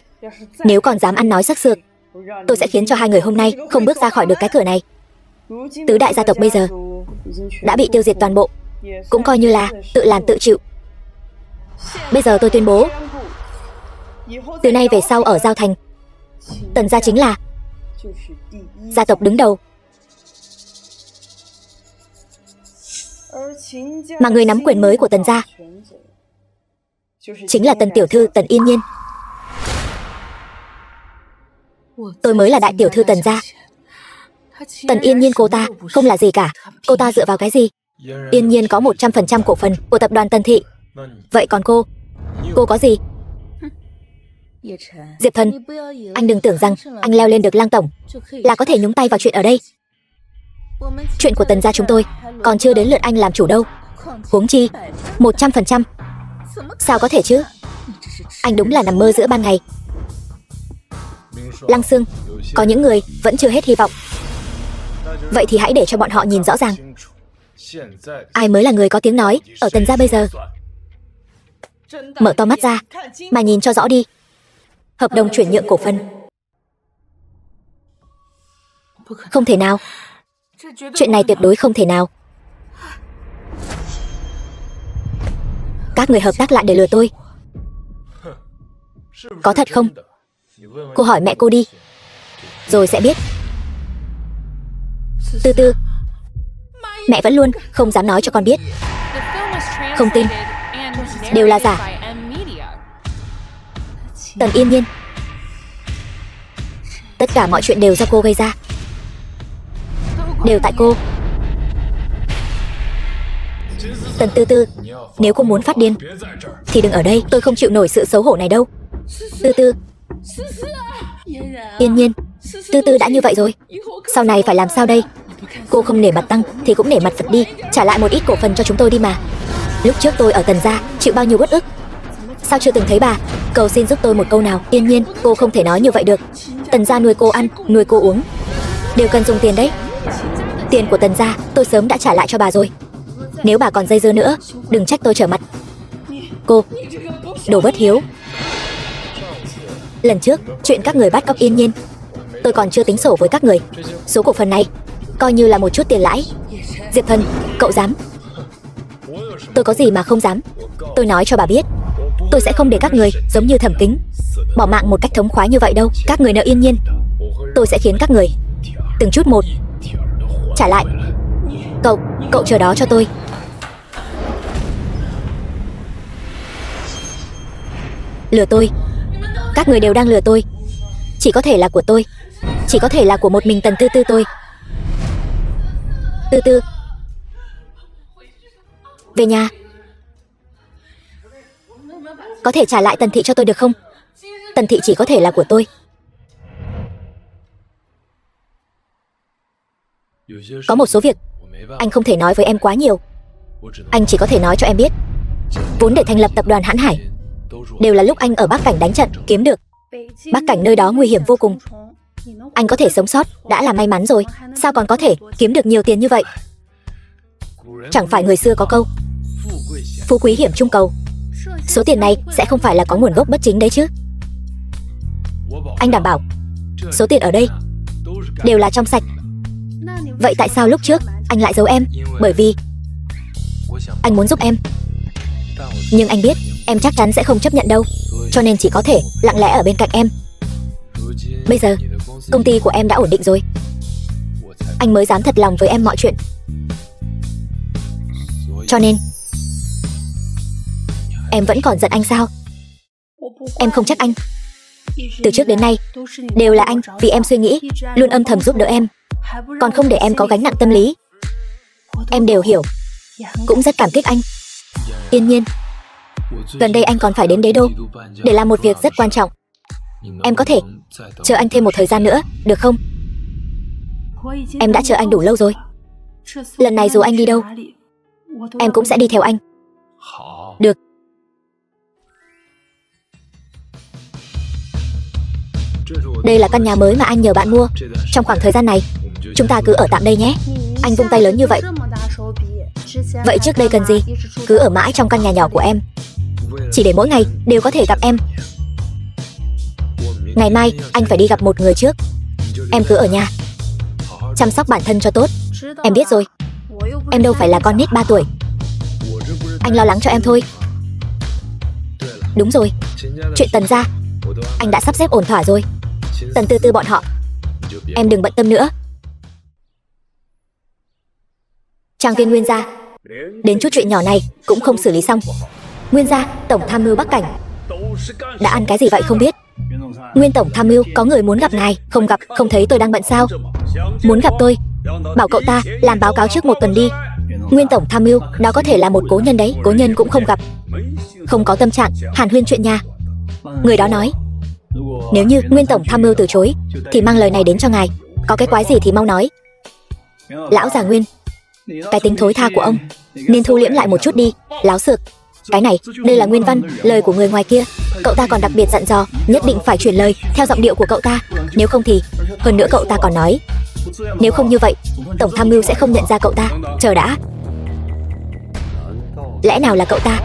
nếu còn dám ăn nói sắc sược, tôi sẽ khiến cho hai người hôm nay không bước ra khỏi được cái cửa này. Tứ đại gia tộc bây giờ đã bị tiêu diệt toàn bộ, cũng coi như là tự làm tự chịu. Bây giờ tôi tuyên bố, từ nay về sau ở Giao Thành, Tần gia chính là gia tộc đứng đầu. Mà người nắm quyền mới của Tần gia chính là Tần tiểu thư Tần Yên Nhiên. Tôi mới là đại tiểu thư Tần gia. Tần Yên Nhiên cô ta không là gì cả. Cô ta dựa vào cái gì? Yên Nhiên có 100% cổ phần của tập đoàn Tần thị. Vậy còn cô có gì? Diệp Thần, anh đừng tưởng rằng anh leo lên được Lang tổng là có thể nhúng tay vào chuyện ở đây. Chuyện của Tần gia chúng tôi còn chưa đến lượt anh làm chủ đâu. Huống chi 100%. Sao có thể chứ? Anh đúng là nằm mơ giữa ban ngày. Lăng Sương, có những người vẫn chưa hết hy vọng. Vậy thì hãy để cho bọn họ nhìn rõ ràng ai mới là người có tiếng nói ở Tần gia bây giờ. Mở to mắt ra mà nhìn cho rõ đi. Hợp đồng chuyển nhượng cổ phần. Không thể nào. Chuyện này tuyệt đối không thể nào. Các người hợp tác lại để lừa tôi. Có thật không? Cô hỏi mẹ cô đi, rồi sẽ biết. Từ từ, mẹ vẫn luôn không dám nói cho con biết. Không tin, đều là giả. Tần Yên Nhiên, tất cả mọi chuyện đều do cô gây ra. Đều tại cô. Tần Tư Tư, nếu cô muốn phát điên thì đừng ở đây, tôi không chịu nổi sự xấu hổ này đâu. Tư Tư, Yên Nhiên, Tư Tư đã như vậy rồi, sau này phải làm sao đây? Cô không nể mặt Tăng thì cũng nể mặt Phật đi, trả lại một ít cổ phần cho chúng tôi đi mà. Lúc trước tôi ở Tần gia chịu bao nhiêu uất ức, sao chưa từng thấy bà? Cầu xin giúp tôi một câu nào. Yên Nhiên, cô không thể nói như vậy được. Tần gia nuôi cô ăn, nuôi cô uống đều cần dùng tiền đấy. Tiền của Tần gia tôi sớm đã trả lại cho bà rồi. Nếu bà còn dây dưa nữa, đừng trách tôi trở mặt. Cô, đồ bất hiếu. Lần trước, chuyện các người bắt cóc Yên Nhiên, tôi còn chưa tính sổ với các người. Số cổ phần này, coi như là một chút tiền lãi. Diệp Thần, cậu dám? Tôi có gì mà không dám. Tôi nói cho bà biết, tôi sẽ không để các người giống như Thẩm Kính bỏ mạng một cách thống khoái như vậy đâu. Các người nợ Yên Nhiên, tôi sẽ khiến các người từng chút một trả lại. Cậu chờ đó cho tôi. Lừa tôi. Các người đều đang lừa tôi. Chỉ có thể là của tôi. Chỉ có thể là của một mình Tần Tư Tư tôi. Tư Tư, về nhà. Có thể trả lại Tần thị cho tôi được không? Tần thị chỉ có thể là của tôi. Có một số việc anh không thể nói với em quá nhiều. Anh chỉ có thể nói cho em biết, vốn để thành lập tập đoàn Hãn Hải đều là lúc anh ở Bắc Cảnh đánh trận kiếm được. Bắc Cảnh nơi đó nguy hiểm vô cùng. Anh có thể sống sót đã là may mắn rồi. Sao còn có thể kiếm được nhiều tiền như vậy? Chẳng phải người xưa có câu phú quý hiểm trung cầu. Số tiền này sẽ không phải là có nguồn gốc bất chính đấy chứ? Anh đảm bảo số tiền ở đây đều là trong sạch. Vậy tại sao lúc trước anh lại giấu em? Bởi vì anh muốn giúp em. Nhưng anh biết em chắc chắn sẽ không chấp nhận đâu, cho nên chỉ có thể lặng lẽ ở bên cạnh em. Bây giờ công ty của em đã ổn định rồi, anh mới dám thật lòng với em mọi chuyện. Cho nên em vẫn còn giận anh sao? Em không trách anh. Từ trước đến nay đều là anh vì em suy nghĩ, luôn âm thầm giúp đỡ em, còn không để em có gánh nặng tâm lý. Em đều hiểu, cũng rất cảm kích anh. Yên Nhiên, gần đây anh còn phải đến Đế Đô để làm một việc rất quan trọng. Em có thể chờ anh thêm một thời gian nữa, được không? Em đã chờ anh đủ lâu rồi. Lần này dù anh đi đâu, em cũng sẽ đi theo anh. Được. Đây là căn nhà mới mà anh nhờ bạn mua. Trong khoảng thời gian này, chúng ta cứ ở tạm đây nhé. Anh vung tay lớn như vậy. Vậy trước đây cần gì? Cứ ở mãi trong căn nhà nhỏ của em, chỉ để mỗi ngày đều có thể gặp em. Ngày mai anh phải đi gặp một người trước. Em cứ ở nhà chăm sóc bản thân cho tốt. Em biết rồi, em đâu phải là con nít 3 tuổi. Anh lo lắng cho em thôi. Đúng rồi, chuyện Tần gia anh đã sắp xếp ổn thỏa rồi. Tần Tư Tư bọn họ em đừng bận tâm nữa. Trang viên Nguyên gia, đến chút chuyện nhỏ này cũng không xử lý xong. Nguyên gia, tổng tham mưu Bắc Cảnh đã ăn cái gì vậy không biết. Nguyên tổng tham mưu, có người muốn gặp ngài. Không gặp, không thấy tôi đang bận sao? Muốn gặp tôi, bảo cậu ta làm báo cáo trước một tuần đi. Nguyên tổng tham mưu, nó có thể là một cố nhân đấy. Cố nhân cũng không gặp, không có tâm trạng hàn huyên chuyện nhà. Người đó nói, nếu như Nguyên tổng tham mưu từ chối thì mang lời này đến cho ngài. Có cái quái gì thì mau nói. Lão già Nguyên, cái tính thối tha của ông nên thu liễm lại một chút đi. Láo xược. Cái này, đây là nguyên văn, lời của người ngoài kia. Cậu ta còn đặc biệt dặn dò nhất định phải chuyển lời theo giọng điệu của cậu ta. Nếu không thì, hơn nữa cậu ta còn nói, nếu không như vậy, tổng tham mưu sẽ không nhận ra cậu ta. Chờ đã, lẽ nào là cậu ta?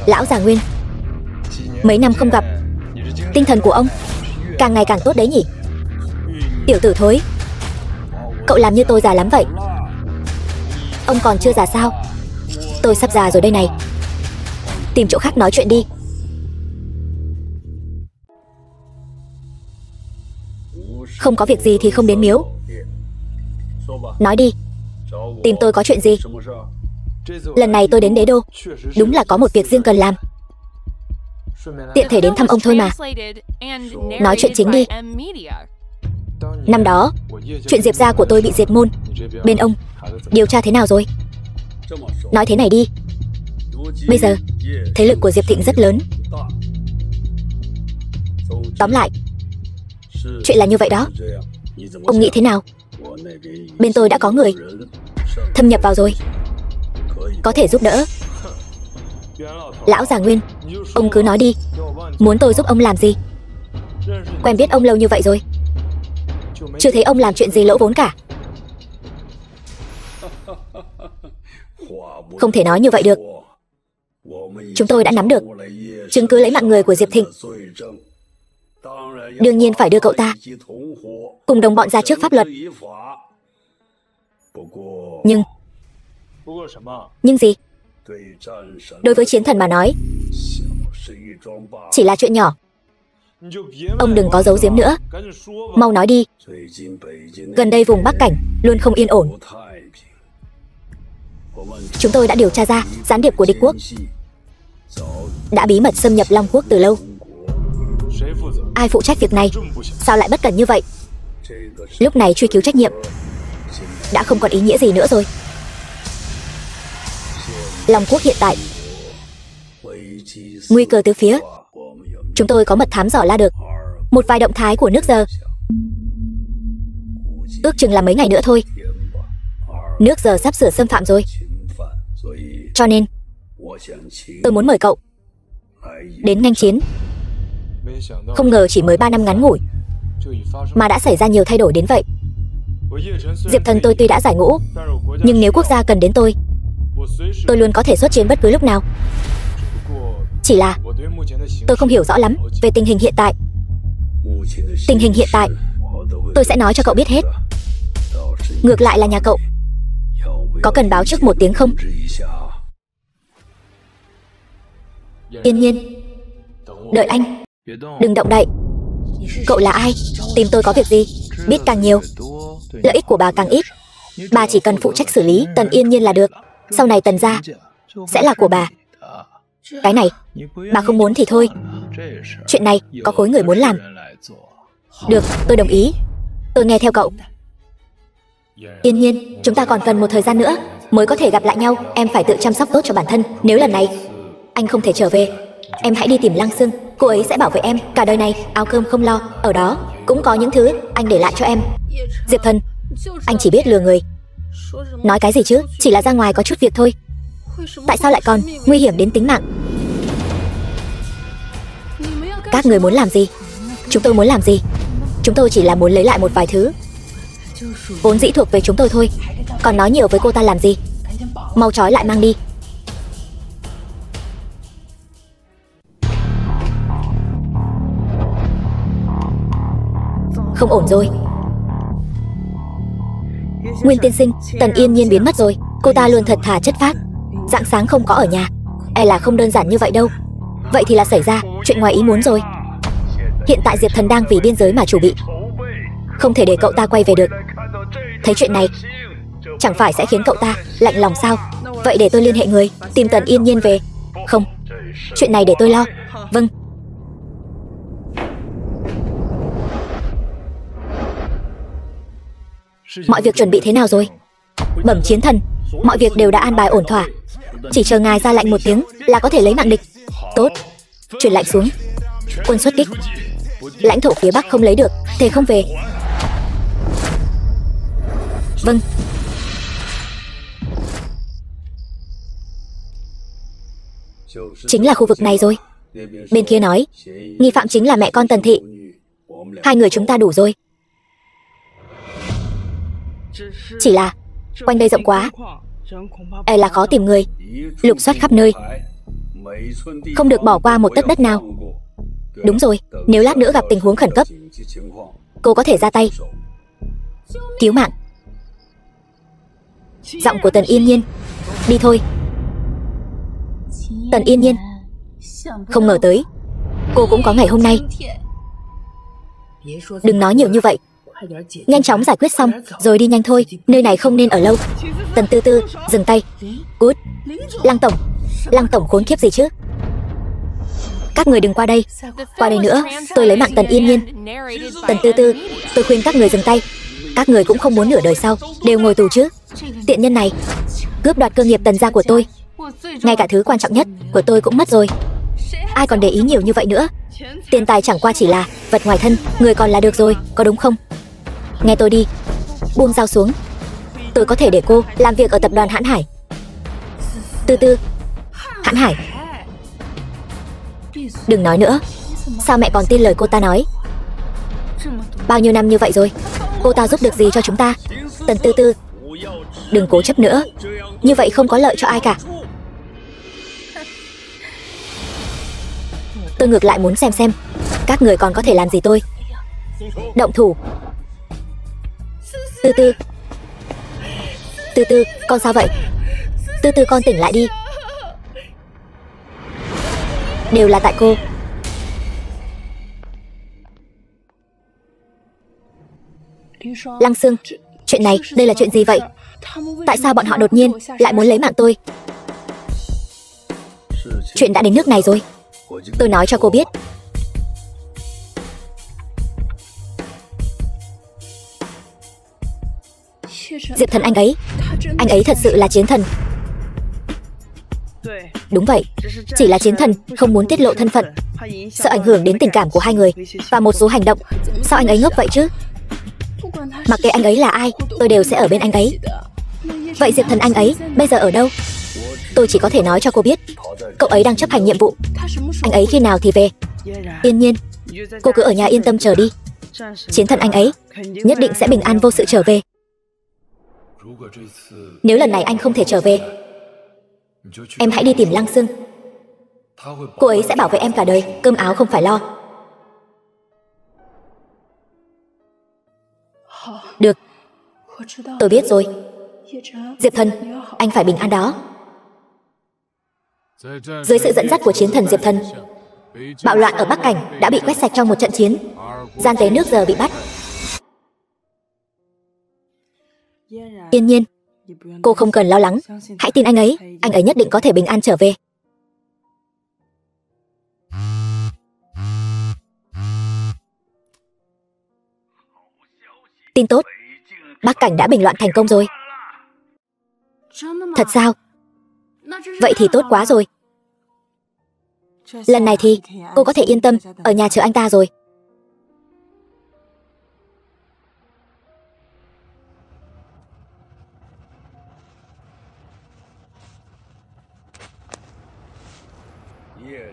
Lão già Nguyên, mấy năm không gặp, tinh thần của ông càng ngày càng tốt đấy nhỉ? Tiểu tử thối, cậu làm như tôi già lắm vậy. Ông còn chưa già sao? Tôi sắp già rồi đây này. Tìm chỗ khác nói chuyện đi. Không có việc gì thì không đến miếu. Nói đi, tìm tôi có chuyện gì? Lần này tôi đến Đế Đô đúng là có một việc riêng cần làm. Tiện thể đến thăm ông thôi mà. Nói chuyện chính đi. Năm đó, chuyện Diệp gia của tôi bị diệt môn, bên ông điều tra thế nào rồi? Nói thế này đi. Bây giờ, thế lực của Diệp Thịnh rất lớn. Tóm lại, chuyện là như vậy đó. Ông nghĩ thế nào? Bên tôi đã có người thâm nhập vào rồi, có thể giúp đỡ. Lão già Nguyên, ông cứ nói đi. Muốn tôi giúp ông làm gì? Quen biết ông lâu như vậy rồi, chưa thấy ông làm chuyện gì lỗ vốn cả. Không thể nói như vậy được. Chúng tôi đã nắm được chứng cứ lấy mạng người của Diệp Thịnh. Đương nhiên phải đưa cậu ta cùng đồng bọn ra trước pháp luật. Nhưng gì? Đối với chiến thần mà nói, chỉ là chuyện nhỏ. Ông đừng có giấu giếm nữa, mau nói đi. Gần đây vùng Bắc Cảnh luôn không yên ổn. Chúng tôi đã điều tra ra gián điệp của địch quốc đã bí mật xâm nhập Long Quốc từ lâu. Ai phụ trách việc này? Sao lại bất cẩn như vậy? Lúc này truy cứu trách nhiệm đã không còn ý nghĩa gì nữa rồi. Long Quốc hiện tại nguy cơ từ phía. Chúng tôi có mật thám dò la được một vài động thái của nước Giờ. Ước chừng là mấy ngày nữa thôi, nước Giờ sắp sửa xâm phạm rồi. Cho nên tôi muốn mời cậu đến nghênh chiến. Không ngờ chỉ mới 3 năm ngắn ngủi mà đã xảy ra nhiều thay đổi đến vậy. Diệp Thần tôi tuy đã giải ngũ, nhưng nếu quốc gia cần đến tôi luôn có thể xuất chiến bất cứ lúc nào. Chỉ là tôi không hiểu rõ lắm về tình hình hiện tại. Tình hình hiện tại tôi sẽ nói cho cậu biết hết. Ngược lại là nhà cậu có cần báo trước một tiếng không? Yên Nhiên, đợi anh, đừng động đậy. Cậu là ai? Tìm tôi có việc gì? Biết càng nhiều, lợi ích của bà càng ít. Bà chỉ cần phụ trách xử lý Tần Yên Nhiên là được. Sau này Tần gia sẽ là của bà. Cái này bà không muốn thì thôi. Chuyện này có khối người muốn làm. Được, tôi đồng ý. Tôi nghe theo cậu. Yên Nhiên, chúng ta còn cần một thời gian nữa mới có thể gặp lại nhau. Em phải tự chăm sóc tốt cho bản thân. Nếu lần này anh không thể trở về, em hãy đi tìm Lăng Sương. Cô ấy sẽ bảo vệ em cả đời này. Áo cơm không lo, ở đó cũng có những thứ anh để lại cho em. Diệp Thần, anh chỉ biết lừa người. Nói cái gì chứ? Chỉ là ra ngoài có chút việc thôi. Tại sao lại còn nguy hiểm đến tính mạng? Các người muốn làm gì? Chúng tôi muốn làm gì? Chúng tôi chỉ là muốn lấy lại một vài thứ vốn dĩ thuộc về chúng tôi thôi. Còn nói nhiều với cô ta làm gì? Mau trói lại mang đi. Không ổn rồi. Nguyên tiên sinh, Tần Yên Nhiên biến mất rồi. Cô ta luôn thật thà chất phác, rạng sáng không có ở nhà. E là không đơn giản như vậy đâu. Vậy thì là xảy ra chuyện ngoài ý muốn rồi. Hiện tại Diệp Thần đang vì biên giới mà chủ bị, không thể để cậu ta quay về được. Thấy chuyện này chẳng phải sẽ khiến cậu ta lạnh lòng sao? Vậy để tôi liên hệ người tìm Tần Yên Nhiên về. Không, chuyện này để tôi lo. Vâng. Mọi việc chuẩn bị thế nào rồi? Bẩm chiến thần, mọi việc đều đã an bài ổn thỏa. Chỉ chờ ngài ra lệnh một tiếng là có thể lấy mạng địch. Tốt, truyền lệnh xuống. Quân xuất kích. Lãnh thổ phía Bắc không lấy được, thề không về. Vâng. Chính là khu vực này rồi. Bên kia nói nghi phạm chính là mẹ con Tần Thị. Hai người chúng ta đủ rồi. Chỉ là quanh đây rộng quá, e là khó tìm người. Lục soát khắp nơi, không được bỏ qua một tấc đất nào. Đúng rồi, nếu lát nữa gặp tình huống khẩn cấp, cô có thể ra tay cứu mạng. Giọng của Tần Yên Nhiên. Đi thôi. Tần Yên Nhiên, không ngờ tới cô cũng có ngày hôm nay. Đừng nói nhiều như vậy, nhanh chóng giải quyết xong rồi đi nhanh thôi. Nơi này không nên ở lâu. Tần Tư Tư, dừng tay. Cút. Lăng tổng khốn kiếp gì chứ? Các người đừng qua đây. Qua đây nữa, tôi lấy mạng Tần Yên Nhiên. Tần Tư Tư, tôi khuyên các người dừng tay. Các người cũng không muốn nửa đời sau đều ngồi tù chứ? Tiện nhân này cướp đoạt cơ nghiệp Tần gia của tôi, ngay cả thứ quan trọng nhất của tôi cũng mất rồi. Ai còn để ý nhiều như vậy nữa? Tiền tài chẳng qua chỉ là vật ngoài thân, người còn là được rồi, có đúng không? Nghe tôi đi, buông dao xuống. Tôi có thể để cô làm việc ở tập đoàn Hãn Hải. Tư Tư, Hãn Hải Đừng nói nữa. Sao mẹ còn tin lời cô ta nói? Bao nhiêu năm như vậy rồi, cô ta giúp được gì cho chúng ta? Tần Tư Tư, đừng cố chấp nữa, như vậy không có lợi cho ai cả. Tôi ngược lại muốn xem các người còn có thể làm gì tôi. Động thủ. Tư Tư, Tư Tư, con sao vậy? Tư Tư, con tỉnh lại đi. Đều là tại cô. Lăng Sương, chuyện này, đây là chuyện gì vậy? Tại sao bọn họ đột nhiên lại muốn lấy mạng tôi? Chuyện đã đến nước này rồi. Tôi nói cho cô biết. Diệp Thần anh ấy thật sự là chiến thần. Đúng vậy, chỉ là chiến thần, không muốn tiết lộ thân phận, sợ ảnh hưởng đến tình cảm của hai người và một số hành động. Sao anh ấy ngốc vậy chứ? Mặc kệ anh ấy là ai, tôi đều sẽ ở bên anh ấy. Vậy Diệp Thần anh ấy bây giờ ở đâu? Tôi chỉ có thể nói cho cô biết, cậu ấy đang chấp hành nhiệm vụ. Anh ấy khi nào thì về? Yên Nhiên, cô cứ ở nhà yên tâm chờ đi. Chiến thần anh ấy nhất định sẽ bình an vô sự trở về. Nếu lần này anh không thể trở về, em hãy đi tìm Lăng Sương. Cô ấy sẽ bảo vệ em cả đời, cơm áo không phải lo. Được, tôi biết rồi. Diệp Thần, anh phải bình an đó. Dưới sự dẫn dắt của chiến thần Diệp Thần, bạo loạn ở Bắc Cảnh đã bị quét sạch trong một trận chiến. Gian tế nước giờ bị bắt. Yên Nhiên, cô không cần lo lắng, hãy tin anh ấy nhất định có thể bình an trở về. Tin tốt, Bắc Cảnh đã bình loạn thành công rồi. Thật sao? Vậy thì tốt quá rồi. Lần này thì cô có thể yên tâm ở nhà chờ anh ta rồi.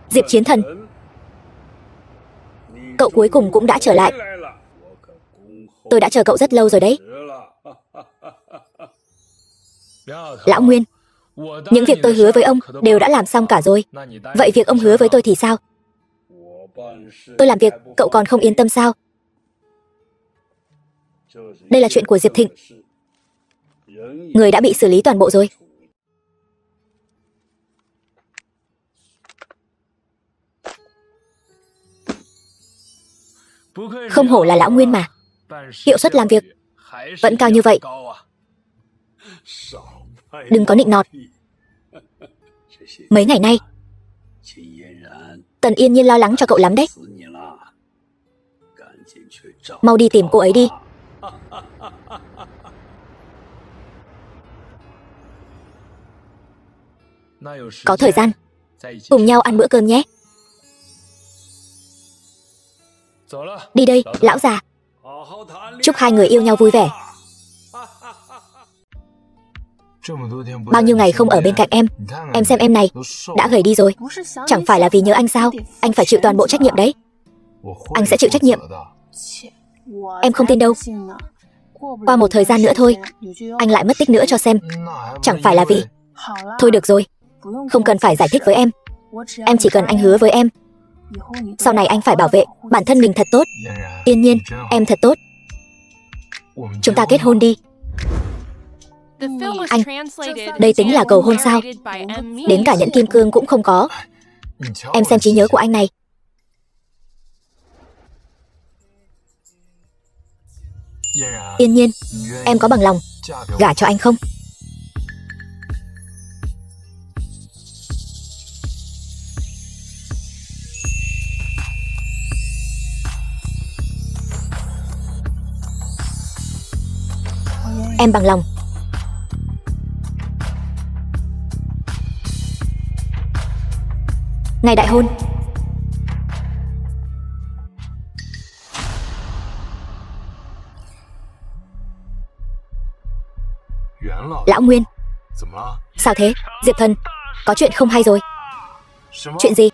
Diệp Chiến Thần, cậu cuối cùng cũng đã trở lại. Tôi đã chờ cậu rất lâu rồi đấy. Lão Nguyên, những việc tôi hứa với ông đều đã làm xong cả rồi. Vậy việc ông hứa với tôi thì sao? Tôi làm việc, cậu còn không yên tâm sao? Đây là chuyện của Diệp Thịnh. Người đã bị xử lý toàn bộ rồi. Không hổ là Lão Nguyên mà. Hiệu suất làm việc vẫn cao như vậy. Đừng có nịnh nọt. Mấy ngày nay Tần Yên Nhiên lo lắng cho cậu lắm đấy. Mau đi tìm cô ấy đi. Có thời gian cùng nhau ăn bữa cơm nhé. Đi đây, lão già. Chúc hai người yêu nhau vui vẻ. Bao nhiêu ngày không ở bên cạnh em xem em này, đã gầy đi rồi. Chẳng phải là vì nhớ anh sao? Anh phải chịu toàn bộ trách nhiệm đấy. Anh sẽ chịu trách nhiệm. Em không tin đâu. Qua một thời gian nữa thôi, anh lại mất tích nữa cho xem. Chẳng phải là vì... Thôi được rồi, không cần phải giải thích với em. Em chỉ cần anh hứa với em, sau này anh phải bảo vệ bản thân mình thật tốt. Yên Nhiên, em thật tốt. Chúng ta kết hôn đi. Anh, đây tính là cầu hôn sao? Đến cả nhẫn kim cương cũng không có. Em xem trí nhớ của anh này. Yên Nhiên, em có bằng lòng gả cho anh không? Em bằng lòng. Ngày đại hôn. Lão Nguyên, sao thế? Diệp Thần, có chuyện không hay rồi. Chuyện gì?